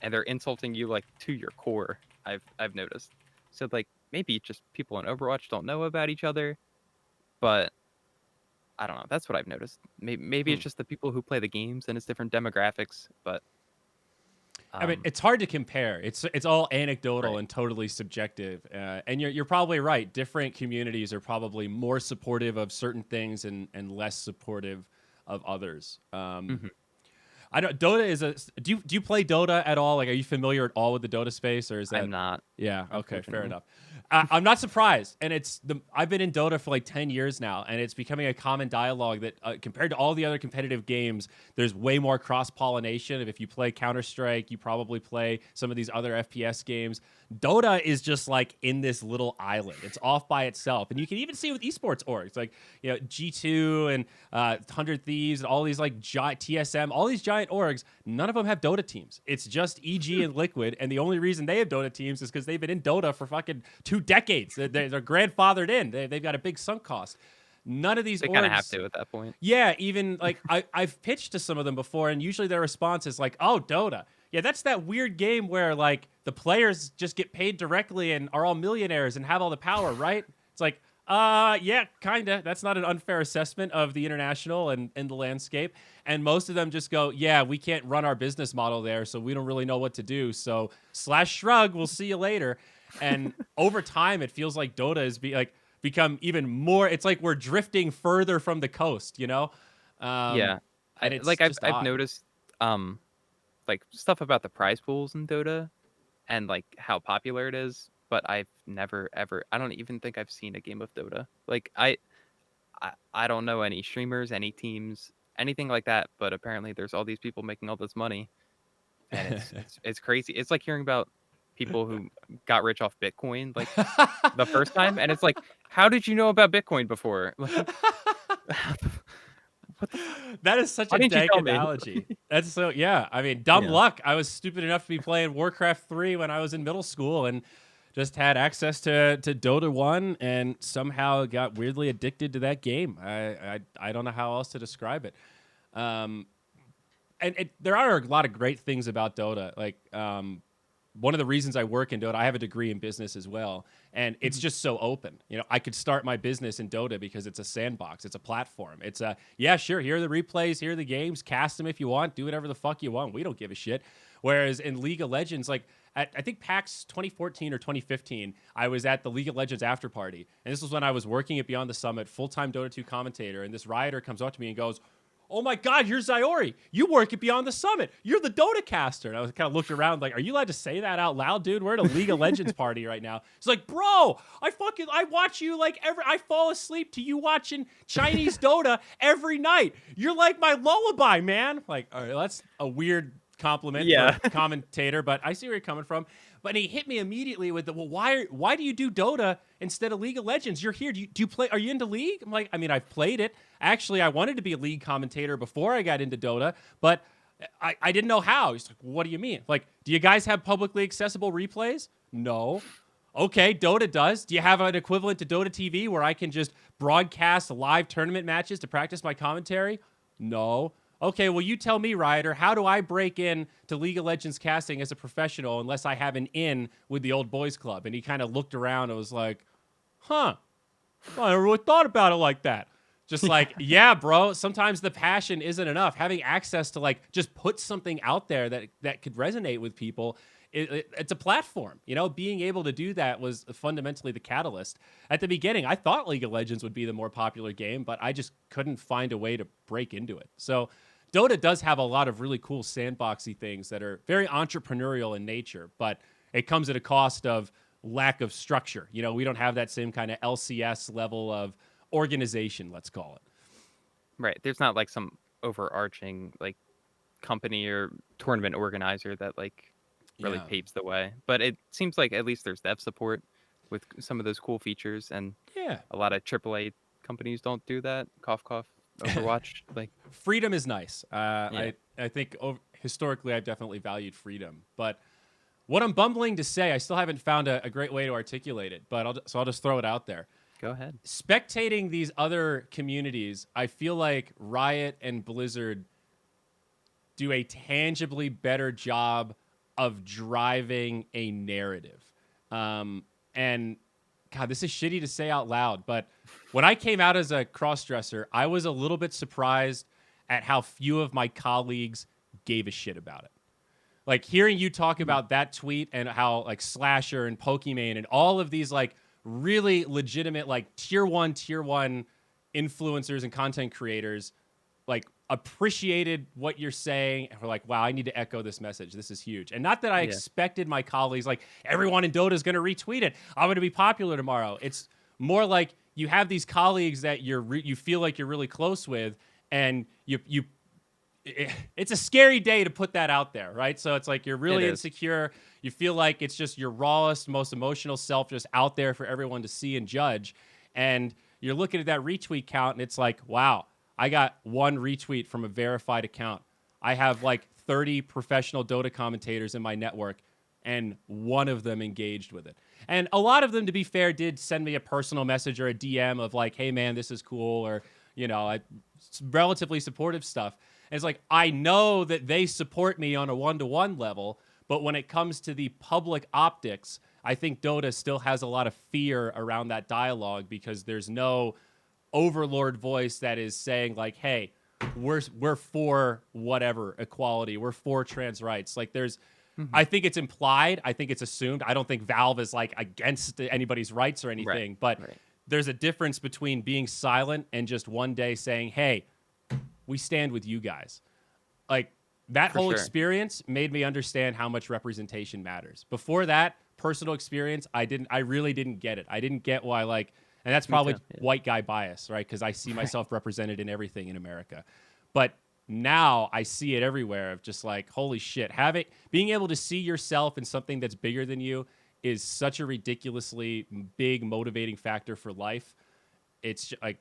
and they're insulting you like to your core. I've noticed. So like maybe just people in Overwatch don't know about each other, but I don't know. That's what I've noticed. Maybe it's just the people who play the games and it's different demographics, but I mean, it's hard to compare. It's all anecdotal and totally subjective. And you're probably right. Different communities are probably more supportive of certain things and less supportive of others. I don't. Dota is a. Do you play Dota at all? Like, are you familiar at all with the Dota space, or is that? I'm not. Yeah. Okay. Fair enough. I'm not surprised, and I've been in Dota for like 10 years now, and it's becoming a common dialogue that compared to all the other competitive games, there's way more cross pollination. If you play Counter-Strike, you probably play some of these other FPS games. Dota is just like in this little island. It's off by itself, and you can even see it with esports orgs like G2 and 100 Thieves and all these like TSM, all these giant orgs. None of them have Dota teams. It's just EG and Liquid, and the only reason they have Dota teams is because they've been in Dota for fucking 2 decades. They're grandfathered in. They've got a big sunk cost. None of these they orgs kind of have to at that point. Yeah, even like I've pitched to some of them before, and usually their response is like, "Oh, Dota. Yeah, that's that weird game where like the players just get paid directly and are all millionaires and have all the power, right?" It's like, yeah, kinda. That's not an unfair assessment of the international and the landscape. And most of them just go, yeah, we can't run our business model there, so we don't really know what to do. So /shrug, we'll see you later. And over time, it feels like Dota is become even more. It's like we're drifting further from the coast, Yeah, and it's I've noticed like stuff about the prize pools in Dota and like how popular it is, but I've never ever. I don't even think I've seen a game of Dota. Like I don't know any streamers, any teams, anything like that. But apparently, there's all these people making all this money, and it's crazy. It's like hearing about people who got rich off Bitcoin like the first time, and it's like, how did you know about Bitcoin before? Like, that is such a dank analogy. That's so, yeah. I mean, dumb luck. I was stupid enough to be playing Warcraft 3 when I was in middle school and just had access to Dota 1 and somehow got weirdly addicted to that game. I don't know how else to describe it. And there are a lot of great things about Dota. Like, one of the reasons I work in Dota, I have a degree in business as well, and it's just so open. I could start my business in Dota because it's a sandbox. It's a platform. It's yeah, sure, here are the replays, here are the games, cast them if you want, do whatever the fuck you want. We don't give a shit. Whereas in League of Legends, like I think PAX 2014 or 2015, I was at the League of Legends after party. And this was when I was working at Beyond the Summit, full-time Dota 2 commentator. And this rioter comes up to me and goes, "Oh my God, you're Zyori. You work at Beyond the Summit. You're the Dota caster." And I was kind of looked around like, "Are you allowed to say that out loud, dude? We're at a League of Legends party right now." It's like, "Bro, I watch you like I fall asleep to you watching Chinese Dota every night. You're like my lullaby, man." Like, all right, that's a weird compliment for a commentator, but I see where you're coming from. But he hit me immediately with the, "Well, why do you do Dota instead of League of Legends? You're here. Do you play? Are you into League?" I'm like, "I mean, I've played it. Actually, I wanted to be a League commentator before I got into Dota, but I didn't know how." He's like, "What do you mean? Like, do you guys have publicly accessible replays?" "No." "Okay, Dota does. Do you have an equivalent to Dota TV where I can just broadcast live tournament matches to practice my commentary?" "No." "Okay, well, you tell me, Rioter, how do I break in to League of Legends casting as a professional unless I have an in with the old boys club?" And he kind of looked around and was like, "Huh, I never really thought about it like that." Just like, yeah, bro, sometimes the passion isn't enough. Having access to like just put something out there that could resonate with people, it's a platform. You know, being able to do that was fundamentally the catalyst. At the beginning, I thought League of Legends would be the more popular game, but I just couldn't find a way to break into it. So Dota does have a lot of really cool sandboxy things that are very entrepreneurial in nature, but it comes at a cost of lack of structure. You know, we don't have that same kind of LCS level of organization, let's call it. Right. There's not like some overarching like company or tournament organizer that like really paves the way. But it seems like at least there's dev support with some of those cool features, and a lot of AAA companies don't do that. Cough, cough. Overwatch, like freedom is nice. I think historically I've definitely valued freedom, but what I'm bumbling to say, I still haven't found a great way to articulate it. But I'll just throw it out there. Go ahead. Spectating these other communities, I feel like Riot and Blizzard do a tangibly better job of driving a narrative. And God, this is shitty to say out loud, but when I came out as a cross-dresser, I was a little bit surprised at how few of my colleagues gave a shit about it. Like hearing you talk about that tweet and how like Slasher and Pokimane and all of these like really legitimate like tier one influencers and content creators like appreciated what you're saying and were like, "Wow, I need to echo this message. This is huge." And not that I expected my colleagues, like everyone in Dota is going to retweet it, I'm going to be popular tomorrow. It's more like you have these colleagues that you feel like you're really close with, and it's a scary day to put that out there, right? So it's like you're really insecure. You feel like it's just your rawest, most emotional self just out there for everyone to see and judge. And you're looking at that retweet count, and it's like, wow, I got one retweet from a verified account. I have like 30 professional Dota commentators in my network, and one of them engaged with it. And a lot of them, to be fair, did send me a personal message or a DM of like, "Hey man, this is cool," or, you know, relatively supportive stuff. And it's like, I know that they support me on a one-to-one level, but when it comes to the public optics, I think Dota still has a lot of fear around that dialogue because there's no overlord voice that is saying like, "Hey, we're for whatever equality, we're for trans rights." Like there's, I think it's implied, I think it's assumed. I don't think Valve is like against anybody's rights or anything, but there's a difference between being silent and just one day saying, "Hey, we stand with you guys." Like that whole experience made me understand how much representation matters. Before that personal experience, I really didn't get it. I didn't get why like. And that's probably white guy bias, right? Because I see myself represented in everything in America. But now I see it everywhere of just like, holy shit, being able to see yourself in something that's bigger than you is such a ridiculously big motivating factor for life. It's like,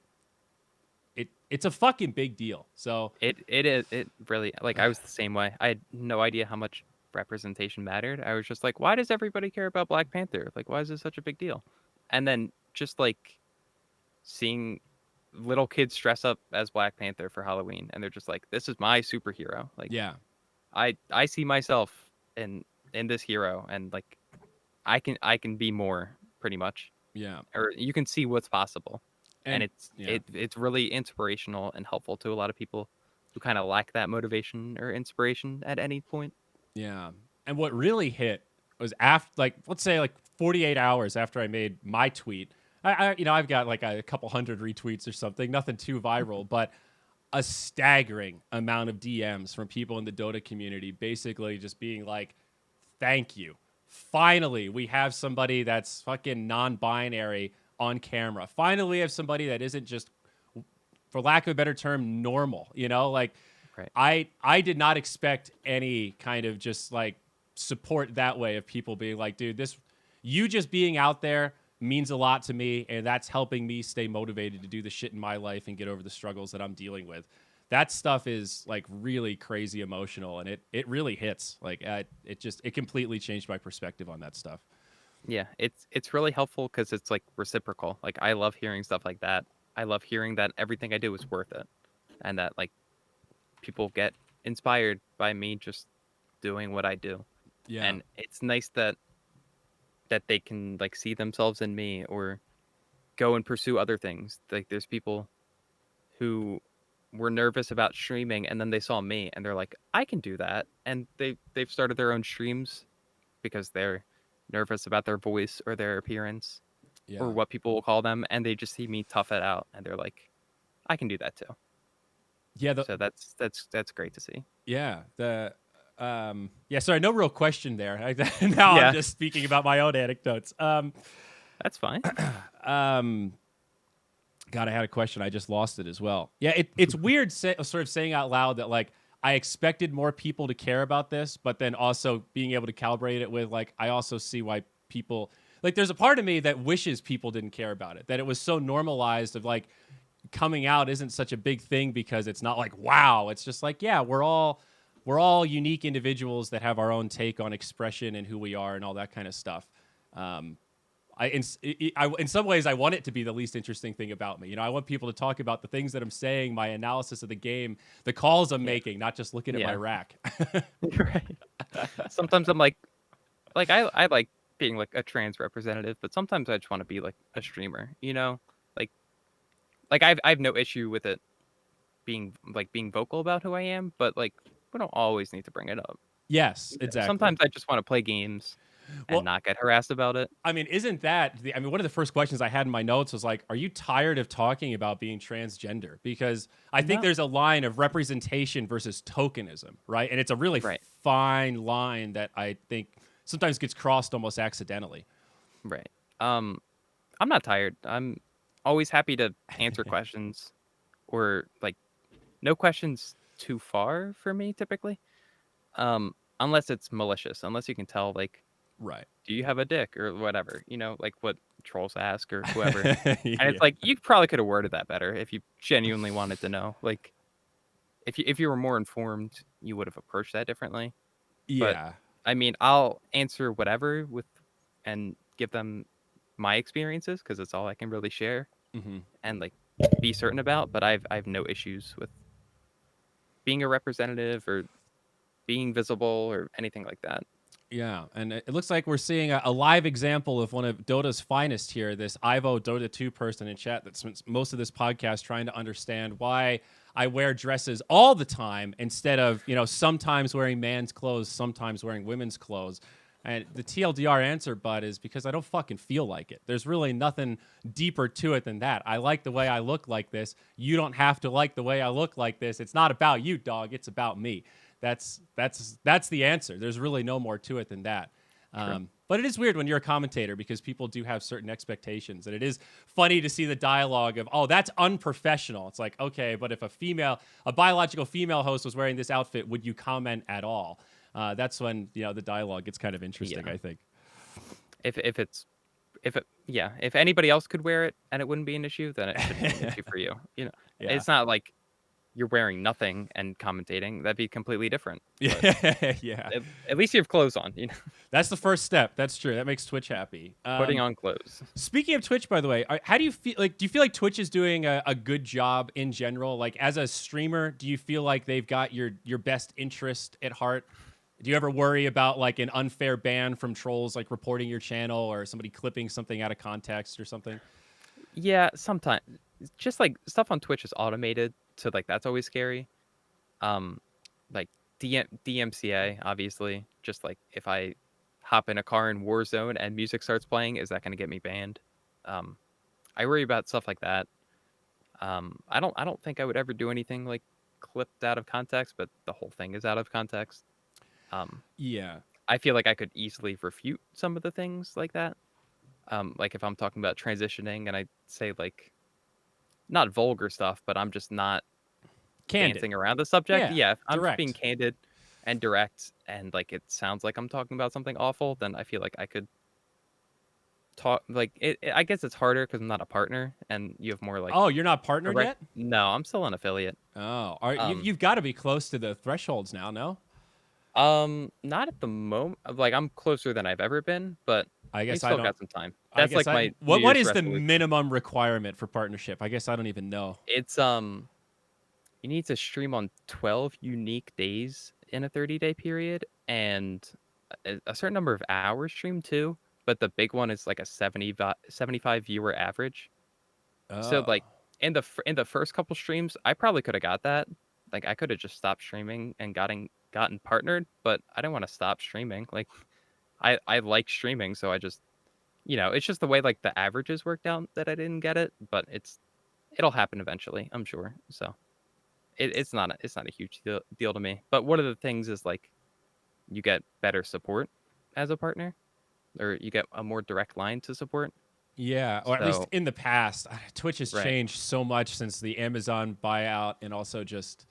it's a fucking big deal. So it is. It really, like, I was the same way. I had no idea how much representation mattered. I was just like, why does everybody care about Black Panther? Like, why is this such a big deal? And then just like seeing little kids dress up as Black Panther for Halloween, and they're just like, "This is my superhero." Like, I see myself in this hero, and like, I can be more, pretty much. Or you can see what's possible, and it's really inspirational and helpful to a lot of people who kind of lack that motivation or inspiration at any point. Yeah. And what really hit was after, like, let's say like 48 hours after I made my tweet. I've got like a couple hundred retweets or something, nothing too viral, but a staggering amount of DMs from people in the Dota community, basically just being like, "Thank you. Finally, we have somebody that's fucking non-binary on camera. Finally, we have somebody that isn't just, for lack of a better term, normal." Like Right. I did not expect any kind of just like support that way of people being like, dude, you just being out there means a lot to me, and that's helping me stay motivated to do the shit in my life and get over the struggles that I'm dealing with. That stuff is like really crazy emotional, and it really hits. Like it completely changed my perspective on that stuff. Yeah, it's really helpful because it's like reciprocal. Like I love hearing stuff like that. I love hearing that everything I do is worth it, and that like people get inspired by me just doing what I do. Yeah. And it's nice that they can like see themselves in me or go and pursue other things. Like there's people who were nervous about streaming and then they saw me and they're like, I can do that. And they've started their own streams because they're nervous about their voice or their appearance Yeah. or what people will call them, and they just see me tough it out and they're like, I can do that too. Yeah. So that's great to see. Yeah. Yeah. Sorry, no real question there. Now Yeah. I'm just speaking about my own anecdotes. That's fine. God, I had a question. I just lost it as well. Yeah, it's weird sort of saying out loud that like I expected more people to care about this, but then also being able to calibrate it with like I also see why people like there's a part of me that wishes people didn't care about it, that it was so normalized of like coming out isn't such a big thing because it's not like wow, it's just like yeah, we're all unique individuals that have our own take on expression and who we are and all that kind of stuff. In some ways, I want it to be the least interesting thing about me. I want people to talk about the things that I'm saying, my analysis of the game, the calls I'm making, not just looking at my rack. Right. Sometimes I'm like I like being like a trans representative, but sometimes I just want to be like a streamer, Like I've no issue with it being vocal about who I am, but like we don't always need to bring it up. Yes, exactly. Sometimes I just want to play games and not get harassed about it. I mean, isn't that one of the first questions I had in my notes was like, are you tired of talking about being transgender? Because I think there's a line of representation versus tokenism, right? And it's a really fine line that I think sometimes gets crossed almost accidentally. Right. I'm not tired. I'm always happy to answer questions, or like no questions too far for me typically. Unless it's malicious, unless you can tell like, right, do you have a dick or whatever, like what trolls ask or whoever. And it's like you probably could have worded that better if you genuinely wanted to know. Like if you were more informed, you would have approached that differently. Yeah. But I mean, I'll answer whatever and give them my experiences because it's all I can really share and like be certain about. But I've no issues with being a representative or being visible or anything like that. Yeah, and it looks like we're seeing a live example of one of Dota's finest here, this Ivo Dota 2 person in chat that spends most of this podcast trying to understand why I wear dresses all the time instead of, sometimes wearing man's clothes, sometimes wearing women's clothes. And the TLDR answer, bud, is because I don't fucking feel like it. There's really nothing deeper to it than that. I like the way I look like this. You don't have to like the way I look like this. It's not about you, dog. It's about me. That's the answer. There's really no more to it than that. But it is weird when you're a commentator because people do have certain expectations, and it is funny to see the dialogue of, oh, that's unprofessional. It's like, okay, but if a biological female host was wearing this outfit, would you comment at all? That's when the dialogue gets kind of interesting. I think if anybody else could wear it and it wouldn't be an issue, then it should be an issue for you. It's not like you're wearing nothing and commentating. That'd be completely different. Yeah. At least you have clothes on. That's the first step. That's true. That makes Twitch happy. Putting on clothes. Speaking of Twitch, by the way, how do you feel? Like, do you feel like Twitch is doing a good job in general? Like, as a streamer, do you feel like they've got your best interest at heart? Do you ever worry about like an unfair ban from trolls, like reporting your channel or somebody clipping something out of context or something? Yeah, sometimes. Just like stuff on Twitch is automated, so like that's always scary. Like DMCA, obviously. Just like if I hop in a car in Warzone and music starts playing, is that going to get me banned? Um, I worry about stuff like that. I don't think I would ever do anything like clipped out of context, but the whole thing is out of context. Um, Yeah. I feel like I could easily refute some of the things like that. Like if I'm talking about transitioning and I say like not vulgar stuff, but I'm just not Candid. dancing around the subject. Yeah. Yeah, if I'm just being Direct. candid and direct and like it sounds like I'm talking about something awful, then I feel like I could talk like I guess it's harder because I'm not a partner and you have more like Oh, you're not partnered direct. yet? No, I'm still an affiliate. Oh, Um, you've got to be close to the thresholds now, no? not at the moment. Like I'm closer than I've ever been, but I we guess I still don't. got some time. I That's guess like I. my New What Year's is the resolution. minimum requirement for partnership? I guess I don't even know. It's you need to stream on 12 unique days in a 30-day period and a certain number of hours streamed too, but the big one is like a 75 viewer average. So Oh. like in the first couple streams, I probably could have got that. Like I could have just stopped streaming and gotten partnered, but I didn't want to stop streaming. Like I like streaming, so I just it's just the way like the averages worked out that I didn't get it, but it'll happen eventually, I'm sure. So it's not a huge deal to me. But one of the things is like you get better support as a partner, or you get a more direct line to support. Yeah, or at least So in the past, Twitch has right, changed so much since the Amazon buyout, and also just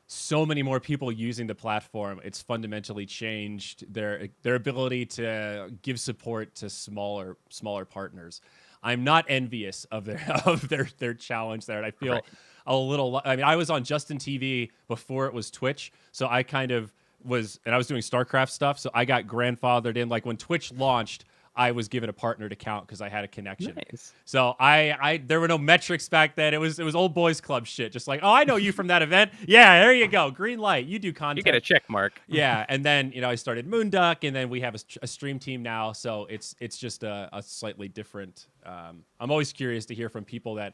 so many more people using the platform. It's fundamentally changed their ability to give support to smaller partners. I'm not envious of their of their challenge there, and I feel right, a little. I mean, I was on Justin TV before it was Twitch, so I kind of was, and I was doing StarCraft stuff, so I got grandfathered in. Like when Twitch launched, I was given a partner to count because I had a connection. nice. So I there were no metrics back then. It was old boys club shit. Just like, oh, I know you from that event. Yeah, there you go. Green light. You do You get a content. check mark. Yeah, and then I started Moonduck, and then we have a stream team now. So it's just a slightly different. I'm always curious to hear from people that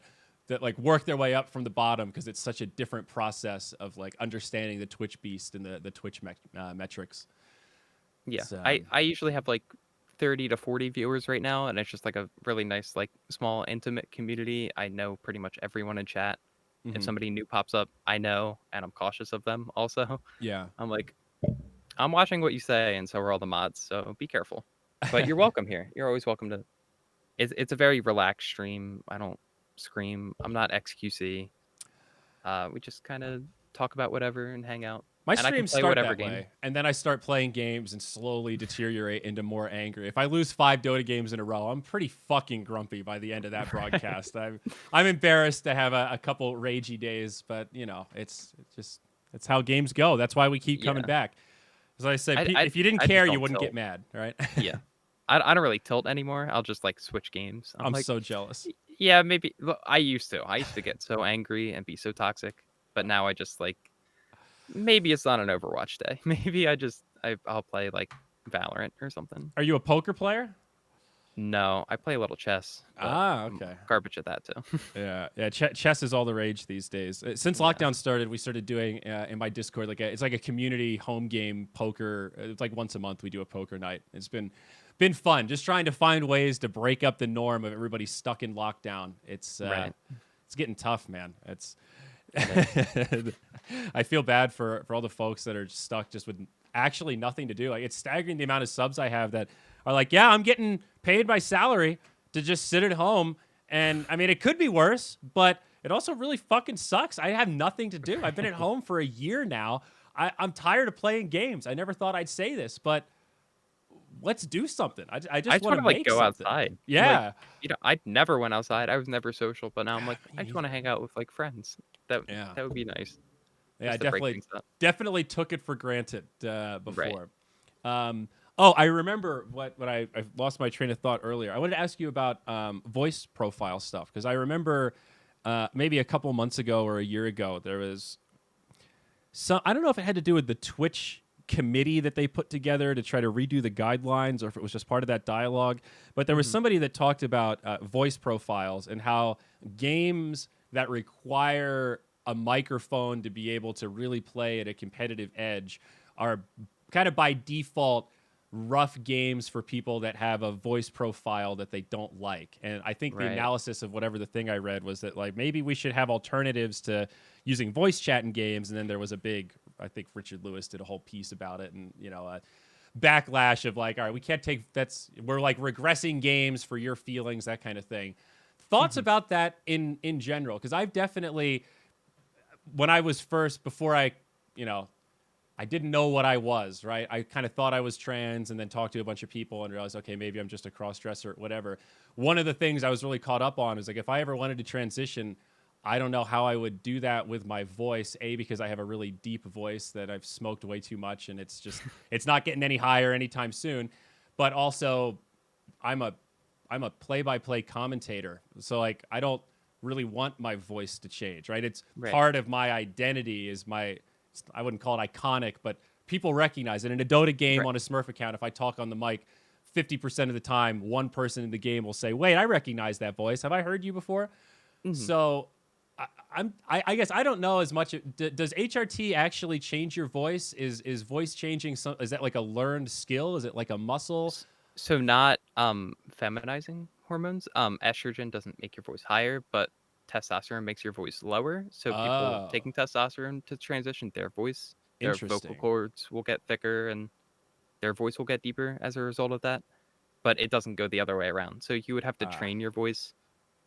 like work their way up from the bottom, because it's such a different process of like understanding the Twitch beast and the Twitch metrics. Yeah, So, I usually have like 30 to 40 viewers right now, and it's just like a really nice, like small, intimate community. I know pretty much everyone in chat. If mhm. somebody new pops up, I know, and I'm cautious of them also. Yeah. I'm like, I'm watching what you say, and so are all the mods, so be careful. But you're welcome here. You're always welcome to. It's a very relaxed stream. I don't scream. I'm not XQC. We just kind of talk about whatever and hang out. My And I can streams play start whatever that game. way, and then I start playing games and slowly deteriorate into more angry. If I lose 5 Dota games in a row, I'm pretty fucking grumpy by the end of that broadcast. I'm embarrassed to have a couple ragey days, but it's just it's how games go. That's why we keep coming Yeah. back. As I said, I if you didn't I just care, you don't wouldn't tilt. get mad, right? Yeah. I don't really tilt anymore. I'll just like switch games. I'm I'm like, so jealous. Yeah, maybe. Look, I used to. I used to get so angry and be so toxic, but now I just like maybe it's not an Overwatch day. Maybe I'll play like Valorant or something. Are you a poker player? No, I play a little chess, but Ah, I'm okay. garbage at that too. Yeah. Chess is all the rage these days. Since Yeah. lockdown started, we started doing in my Discord it's like a community home game poker. It's like once a month we do a poker night. It's been fun, just trying to find ways to break up the norm of everybody stuck in lockdown. It's Right. it's getting tough, man. It's It is. I feel bad for all the folks that are stuck just with actually nothing to do. Like, it's staggering the amount of subs I have that are like, yeah, I'm getting paid my salary to just sit at home. And I mean, it could be worse, but it also really fucking sucks. I have nothing to do. I've been at home for a year now. I'm tired of playing games. I never thought I'd say this, but let's do something. I I just just want want to to like make go something. outside. Like, Yeah. I never went outside. I was never social, but now I'm like, Me I just want neither. to hang out with like friends. That Yeah. that would be nice. Yeah, I Just to break things up. definitely took it for granted Right. before. Oh, I remember what I lost my train of thought earlier. I wanted to ask you about voice profile stuff, because I remember maybe a couple months ago or a year ago there was some, I don't know if it had to do with the Twitch committee that they put together to try to redo the guidelines, or if it was just part of that dialogue. But there was Mhm. somebody that talked about voice profiles and how games that require a microphone to be able to really play at a competitive edge are kind of by default rough games for people that have a voice profile that they don't like. And I think the Right. analysis of whatever the thing I read was that like maybe we should have alternatives to using voice chat in games. And then there was a big, I think Richard Lewis did a whole piece about it, and backlash of like, all right, we can't take we're like regressing games for your feelings, that kind of thing. Thoughts about that in general? Because I've definitely, when I was first, before I didn't know what I was, right? I kind of thought I was trans and then talked to a bunch of people and realized, okay, maybe I'm just a cross-dresser, whatever. One of the things I was really caught up on is like, if I ever wanted to transition, I don't know how I would do that with my voice, because I have a really deep voice that I've smoked way too much and it's not getting any higher anytime soon. But also I'm a play-by-play commentator. So like, I don't really want my voice to change, right? It's Right. part of my identity is I wouldn't call it iconic, but people recognize it. In a Dota game on a Smurf account, if I talk on the mic, 50% of the time, one person in the game will say, wait, I recognize that voice. Have I heard you before? So I guess I don't know as much. Does HRT actually change your voice? Is voice changing? Is that like a learned skill? Is it like a muscle? So not feminizing hormones. Estrogen doesn't make your voice higher, but testosterone makes your voice lower. So people Oh, taking testosterone to transition their voice, their vocal interesting. cords will get thicker and their voice will get deeper as a result of that. But it doesn't go the other way around. So you would have to train your voice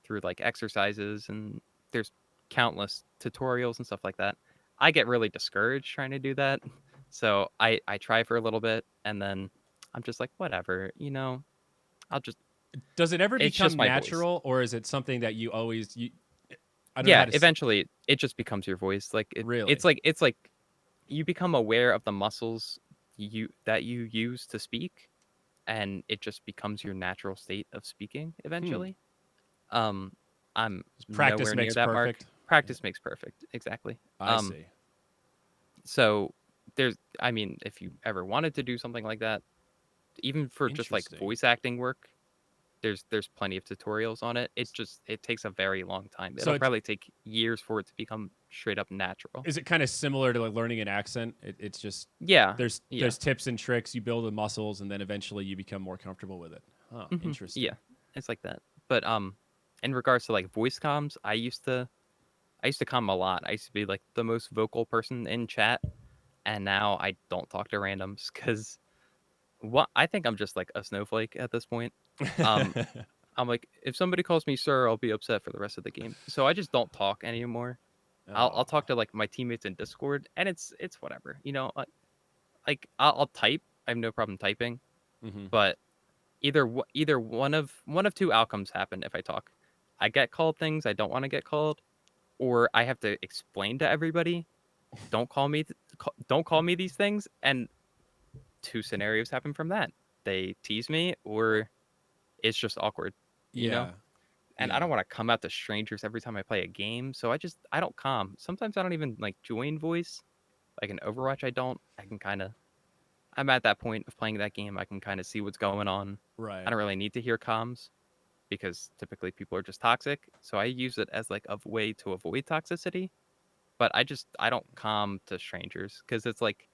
through like exercises, and there's countless tutorials and stuff like that. I get really discouraged trying to do that. So I try for a little bit and then I'm just like, whatever, I'll just, Does it ever it's become just my voice. natural, or is it something that you always I don't know how Yeah, to eventually it just becomes your voice. Like really? it's like you become aware of the muscles that you use to speak, and it just becomes your natural state of speaking eventually. I'm Practice nowhere near makes that mark. perfect. Practice makes perfect. Exactly. I see. So I mean, if you ever wanted to do something like that, even for just like Interesting. voice acting work, there's plenty of tutorials on it. It takes a very long time. So It'll probably take years for it to become straight up natural. is it kind of similar to like learning an accent? It's just Yeah. there's tips and tricks. You build the muscles, and then eventually you become more comfortable with it. Oh, interesting. Yeah. It's like that. But in regards to like voice comms, I used to comm a lot. I used to be like the most vocal person in chat, and now I don't talk to randoms because I think I'm just like a snowflake at this point. Um, I'm like, if somebody calls me sir, I'll be upset for the rest of the game. So I just don't talk anymore. I'll talk to like my teammates in Discord, and it's whatever, like I'll type. I have no problem typing, but either one of two outcomes happen if I talk. I get called things I don't want to get called, or I have to explain to everybody, don't call me these things, and two scenarios happen from that. They tease me, or it's just awkward, Yeah. And I don't want to come out to strangers every time I play a game, so I don't comm. Sometimes I don't even like join voice. Like in Overwatch, I can kind of. I'm at that point of playing that game. I can kind of see what's going on. Right. I don't really need to hear comms because typically people are just toxic. So I use it as like a way to avoid toxicity. But I don't comm to strangers because it's like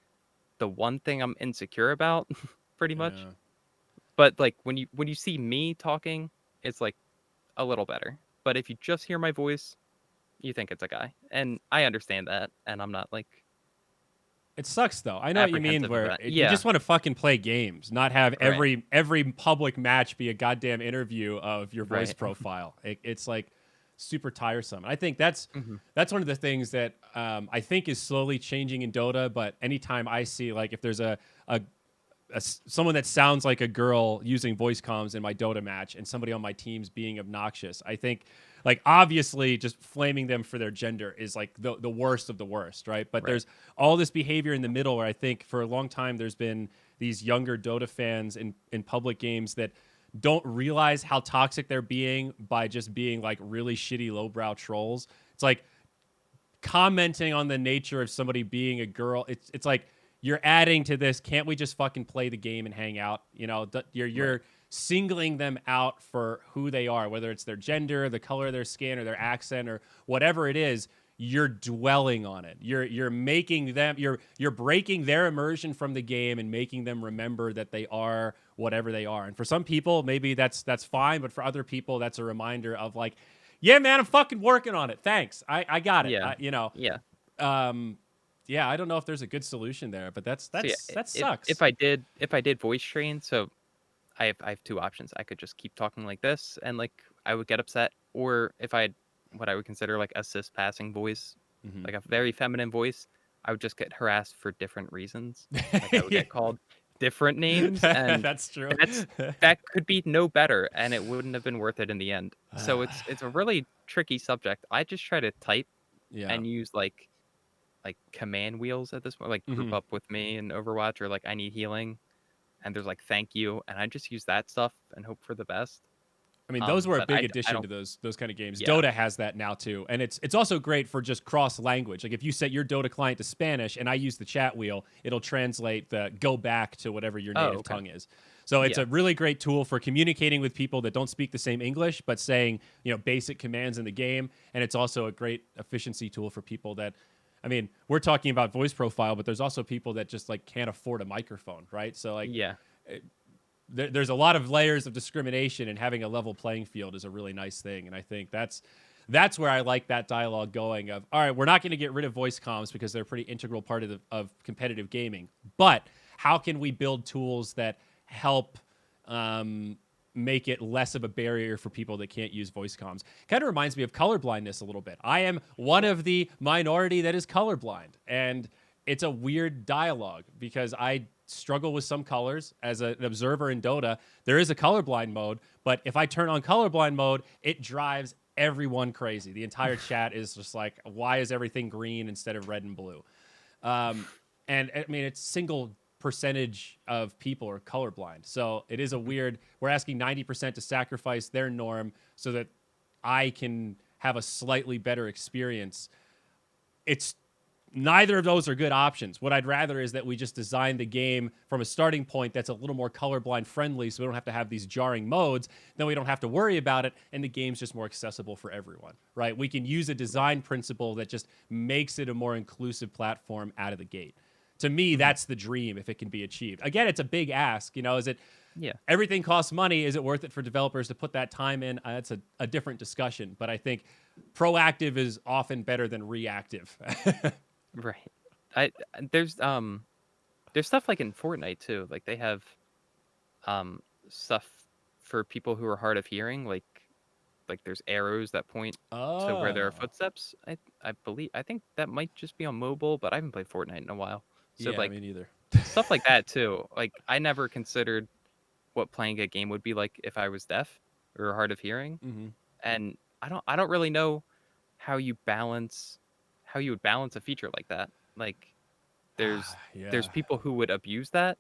the one thing I'm insecure about, pretty much. Yeah. But like when you see me talking, it's like a little better. But if you just hear my voice, you think it's a guy, and I understand that, and I'm not like It sucks though. I know what you mean. apprehensive of Where that. you Yeah, just want to fucking play games, not have right, every public match be a goddamn interview of your voice right. profile. It's like super tiresome. I think that's hmm one of the things that I think is slowly changing in Dota. But anytime I see like if there's someone that sounds like a girl using voice comms in my Dota match and somebody on my team's being obnoxious, I think like obviously just flaming them for their gender is like the worst of the worst, right? But Right. there's all this behavior in the middle where I think for a long time there's been these younger Dota fans in public games that don't realize how toxic they're being by just being like really shitty lowbrow trolls. It's like commenting on the nature of somebody being a girl. It's like you're adding to this. Can't we just fucking play the game and hang out? You're Right. singling them out for who they are, whether it's their gender, the color of their skin, or their accent, or whatever it is. you're dwelling on it. You're making them you're breaking their immersion from the game and making them remember that they are whatever they are. And for some people, maybe that's fine, but for other people, that's a reminder of like, yeah, man, I'm fucking working on it. Thanks, I got it. Yeah. Yeah. Yeah, I don't know if there's a good solution there, but that So yeah, sucks. if I did voice train, so I have two options. I could just keep talking like this, and like I would get upset, or if I had what I would consider like a cis passing voice, Mhm. like a very feminine voice, I would just get harassed for different reasons. Like I would Yeah. get called different names, and That's true. that could be no better, and it wouldn't have been worth it in the end. So it's a really tricky subject. I just try to type Yeah. and use like command wheels at this point, like group Mhm. up with me in Overwatch, or like I need healing, and there's like thank you, and I just use that stuff and hope for the best. I mean, those were a But big I addition don't. to those kind of games. Yeah. Dota has that now too, and it's also great for just cross language. Like if you set your Dota client to Spanish and I use the chat wheel, it'll translate the go back to whatever your Oh, native okay. tongue is. So it's Yeah. a really great tool for communicating with people that don't speak the same English, but saying basic commands in the game. And it's also a great efficiency tool for people that. I mean, we're talking about voice profile, but there's also people that just like can't afford a microphone, right? So like Yeah. there's a lot of layers of discrimination, and having a level playing field is a really nice thing. And I think that's where I like that dialogue going of, all right, we're not going to get rid of voice comms because they're a pretty integral part of competitive gaming, but how can we build tools that help make it less of a barrier for people that can't use voice comms? Kind of reminds me of colorblindness a little bit. I am one of the minority that is colorblind, and it's a weird dialogue because I struggle with some colors as an observer in Dota. There is a colorblind mode, but if I turn on colorblind mode, it drives everyone crazy. The entire chat is just like, why is everything green instead of red and blue? And I mean, it's single percentage of people are colorblind. So it is a weird, we're asking 90% to sacrifice their norm so that I can have a slightly better experience. It's neither of those are good options. What I'd rather is that we just design the game from a starting point that's a little more colorblind friendly, so we don't have to have these jarring modes. Then we don't have to worry about it, and the game's just more accessible for everyone, right? We can use a design principle that just makes it a more inclusive platform out of the gate. To me, that's the dream if it can be achieved. Again, it's a big ask. Is it Yeah. everything costs money? Is it worth it for developers to put that time in? That's a different discussion. But I think proactive is often better than reactive. Right. I there's stuff like in Fortnite too. Like they have stuff for people who are hard of hearing. Like there's arrows that point to where there are Oh. footsteps. I think that might just be on mobile, but I haven't played Fortnite in a while. So Yeah, like me neither. stuff like that too. Like I never considered what playing a game would be like if I was deaf or hard of hearing, Mm-hmm. and I don't really know how you would balance a feature like that. Like there's Yeah. people who would abuse that,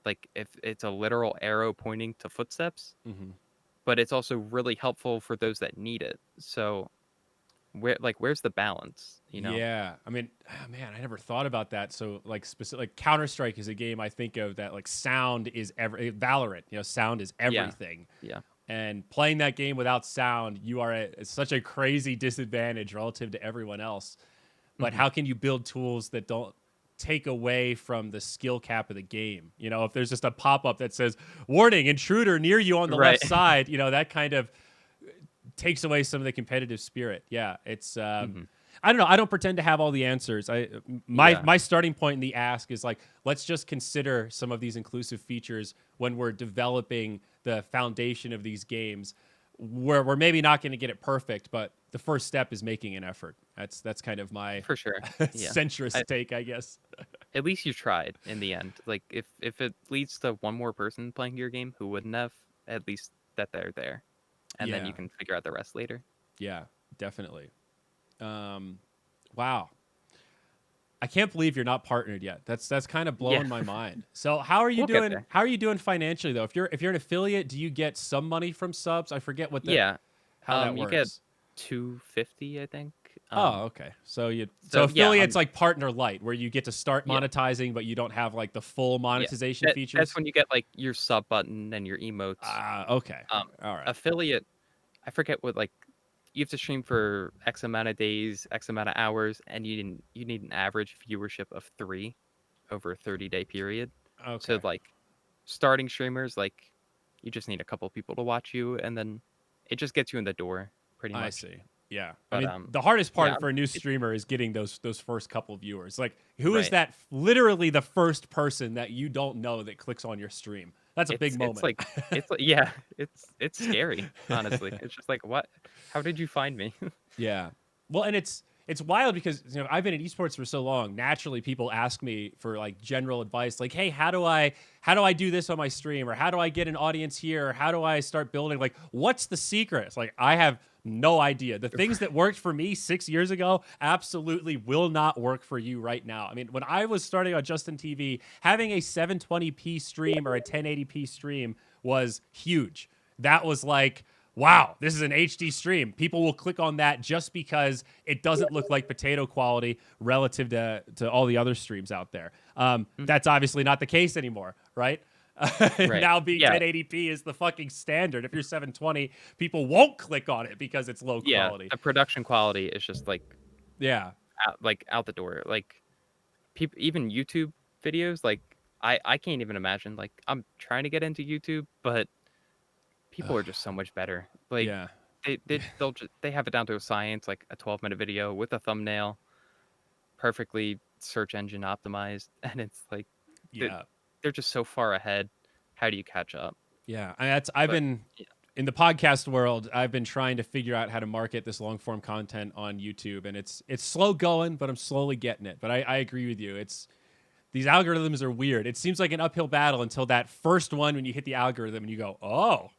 like if it's a literal arrow pointing to footsteps, Mm-hmm. but it's also really helpful for those that need it. So where's the balance, you know? Yeah, I mean, man, I never thought about that. So, like, specific, like Counter Strike is a game I think of that like sound is Valorant. Sound is Yeah. everything. Yeah. And playing that game without sound, you are at such a crazy disadvantage relative to everyone else. But Mhm. how can you build tools that don't take away from the skill cap of the game? If there's just a pop up that says "Warning, intruder near you on the Right. left side," that kind of takes away some of the competitive spirit. Yeah, it's Mhm. I don't know. I don't pretend to have all the answers. My Yeah. my starting point in the ask is like, let's just consider some of these inclusive features when we're developing the foundation of these games, where we're maybe not going to get it perfect, but the first step is making an effort. That's kind of my For sure. Yeah. centrist take, I guess. At least you tried in the end. Like if it leads to one more person playing your game who wouldn't have, at least that they're there, and then Yeah, you can figure out the rest later. yeah, definitely. Wow. I can't believe you're not partnered yet. That's kind of blowing Yeah. my mind. So how are you We'll get doing? there. How are you doing financially though? If you're an affiliate, do you get some money from subs? I forget Yeah. how that You get works. 250, I think. Oh, okay. So So yeah, affiliates like partner light, where you get to start yeah, monetizing, but you don't have like the full yeah. monetization That's features. when you get like your sub button and your emotes. Ah, okay. Um, All right. affiliate, I forget what like you have to stream for X amount of days, X amount of hours, and you need an average viewership of 3 over a 30-day period. So Okay. like starting streamers, like you just need a couple people to watch you, and then it just gets you in the door pretty I much. see. Yeah. I But mean, the hardest yeah, part for a new streamer is getting those first couple viewers. Like, who is right. that literally the first person that you don't know that clicks on your stream? That's a big It's moment. like yeah, it's scary, honestly. It's just like, what? How did you find me? Yeah. Well, and it's wild because I've been in esports for so long. Naturally, people ask me for like general advice, like, "Hey, how do I do this on my stream, or how do I get an audience here, or how do I start building? Like, what's the secret?" It's like I have no idea. The things that worked for me 6 years ago absolutely will not work for you right now. I mean, when I was starting on Justin TV, having a 720p stream or a 1080p stream was huge. That was like, wow, this is an HD stream. People will click on that just because it doesn't look like potato quality relative to all the other streams out there. That's obviously not the case anymore, right? Right. Now being Yeah. 1080p is the fucking standard. If you're 720, people won't click on it because it's low Yeah, quality. the production quality is just like Yeah. out the door. Like people, even YouTube videos, like I can't even imagine. Like I'm trying to get into YouTube, but people are just so much better. Like Yeah. they have it down to a science, like a 12-minute video with a thumbnail, perfectly search engine optimized, and it's like they- Yeah. they're just so far ahead. How do you catch up? Yeah. I've But been yeah, in the podcast world, I've been trying to figure out how to market this long form content on YouTube, and it's slow going, but I'm slowly getting it. But I agree with you. These algorithms are weird. It seems like an uphill battle until that first one when you hit the algorithm and you go, oh,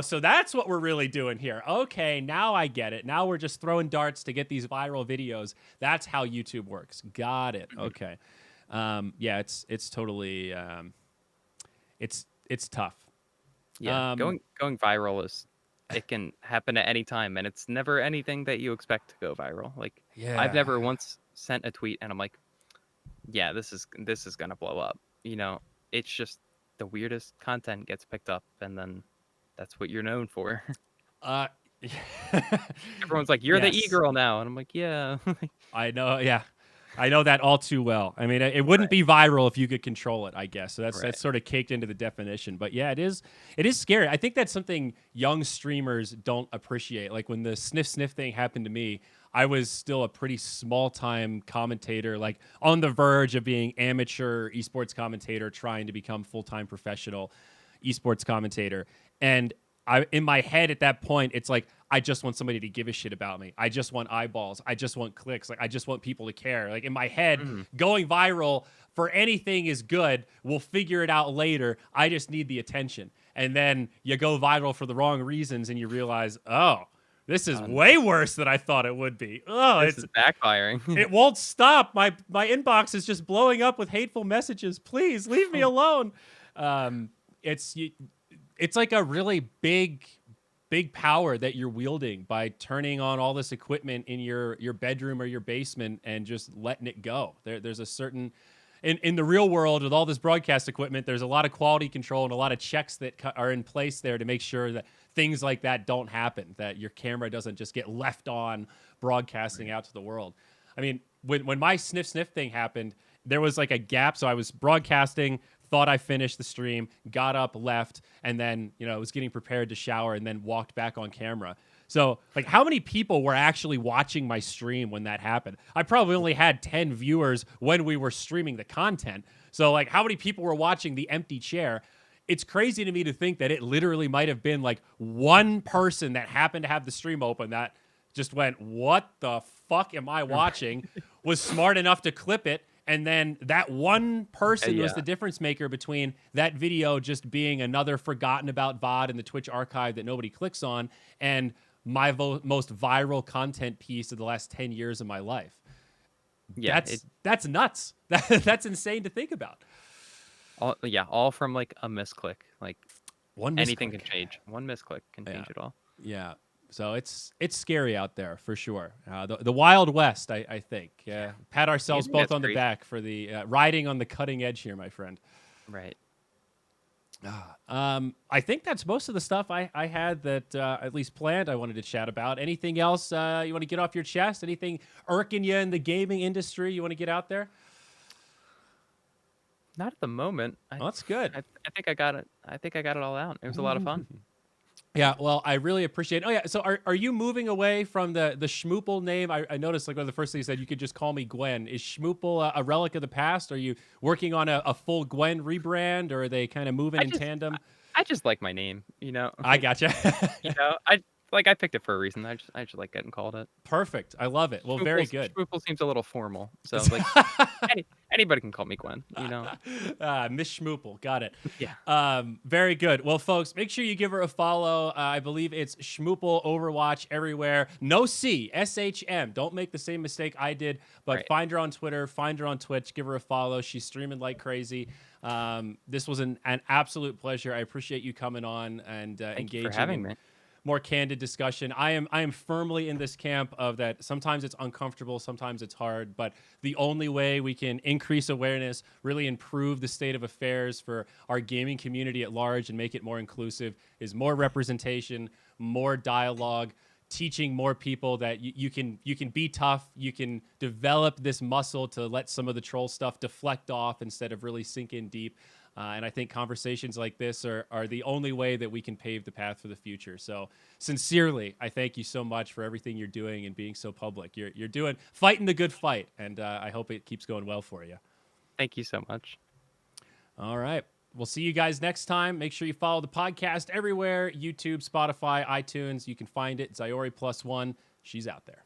so that's what we're really doing here. Okay, now I get it. Now we're just throwing darts to get these viral videos. That's how YouTube works. Got it. Okay. Yeah, it's totally it's tough. yeah. Going viral is it can happen at any time, and it's never anything that you expect to go viral. Like I've Yeah. never once sent a tweet and I'm like, yeah, this is gonna blow up. It's just the weirdest content gets picked up, and then that's what you're known for. Uh Everyone's like, you're the yes. e-girl now, and I'm like, yeah. I know, yeah. I know that all too well. I mean, it wouldn't be viral if you could control it, I guess. So that's Right. sort of caked into the definition. But yeah, it is scary. I think that's something young streamers don't appreciate. Like when the sniff thing happened to me, I was still a pretty small time commentator, like on the verge of being amateur esports commentator, trying to become full-time professional esports commentator. And in my head at that point, it's like, I just want somebody to give a shit about me. I just want eyeballs. I just want clicks. Like, I just want people to care. Like in my head, going viral for anything is good. We'll figure it out later. I just need the attention. And then you go viral for the wrong reasons and you realize, oh, this is way worse than I thought it would be. Oh, This is backfiring. it won't stop. My inbox is just blowing up with hateful messages. Please leave me alone. It's like a really big power that you're wielding by turning on all this equipment in your bedroom or your basement and just letting it go. There's a certain in the real world with all this broadcast equipment, there's a lot of quality control and a lot of checks that are in place there to make sure that things like that don't happen, that your camera doesn't just get left on broadcasting out to the world. I mean, when my sniff thing happened, there was like a gap. So I was broadcasting, thought I finished the stream, got up, left, and then, was getting prepared to shower and then walked back on camera. So, like, how many people were actually watching my stream when that happened? I probably only had 10 viewers when we were streaming the content. So, like, how many people were watching the empty chair? It's crazy to me to think that it literally might have been like one person that happened to have the stream open that just went, what the fuck am I watching? Was smart enough to clip it. And then that one person was the difference maker between that video just being another forgotten about VOD in the Twitch archive that nobody clicks on and my most viral content piece of the last 10 years of my life. Yeah, that's nuts. That's insane to think about. All from like a misclick. Like anything can misclick. change. One misclick can change it all. Yeah. So it's scary out there for sure. The Wild West, I think. Pat ourselves both on the back for the riding on the cutting edge here, my friend. Right. I think that's most of the stuff I had that at least planned I wanted to chat about. Anything else you want to get off your chest? Anything irking you in the gaming industry you want to get out there? Not at the moment. Well, that's good. I think I got it. I think I got it all out. It was a lot of fun. Yeah, well, I really appreciate it. Oh, yeah, so are you moving away from the Shmoople name? I noticed, like, one of the first things you said, you could just call me Gwen. Is Shmoople a relic of the past? Are you working on a full Gwen rebrand, or are they kind of moving in tandem? I just like my name, you know. I gotcha. I picked it for a reason. I just like getting called it. Perfect. I love it. Well, very good. Shmoople seems a little formal, so like anybody can call me Gwen, you know. Miss Shmoople. Got it. Yeah. Very good. Well, folks, make sure you give her a follow. I believe it's Shmoople Overwatch everywhere. No C, SHM. Don't make the same mistake I did, but Right. find her on Twitter, find her on Twitch, give her a follow. She's streaming like crazy. This was an absolute pleasure. I appreciate you coming on and Thank you engaging for having in me. more candid discussion. I am firmly in this camp of that sometimes it's uncomfortable, sometimes it's hard, but the only way we can increase awareness, really improve the state of affairs for our gaming community at large and make it more inclusive is more representation, more dialogue, teaching more people that you can be tough, you can develop this muscle to let some of the troll stuff deflect off instead of really sink in deep. And I think conversations like this are the only way that we can pave the path for the future. So sincerely, I thank you so much for everything you're doing and being so public. You're fighting the good fight, and I hope it keeps going well for you. Thank you so much. All right. We'll see you guys next time. Make sure you follow the podcast everywhere, YouTube, Spotify, iTunes. You can find it, Zyori+1. She's out there.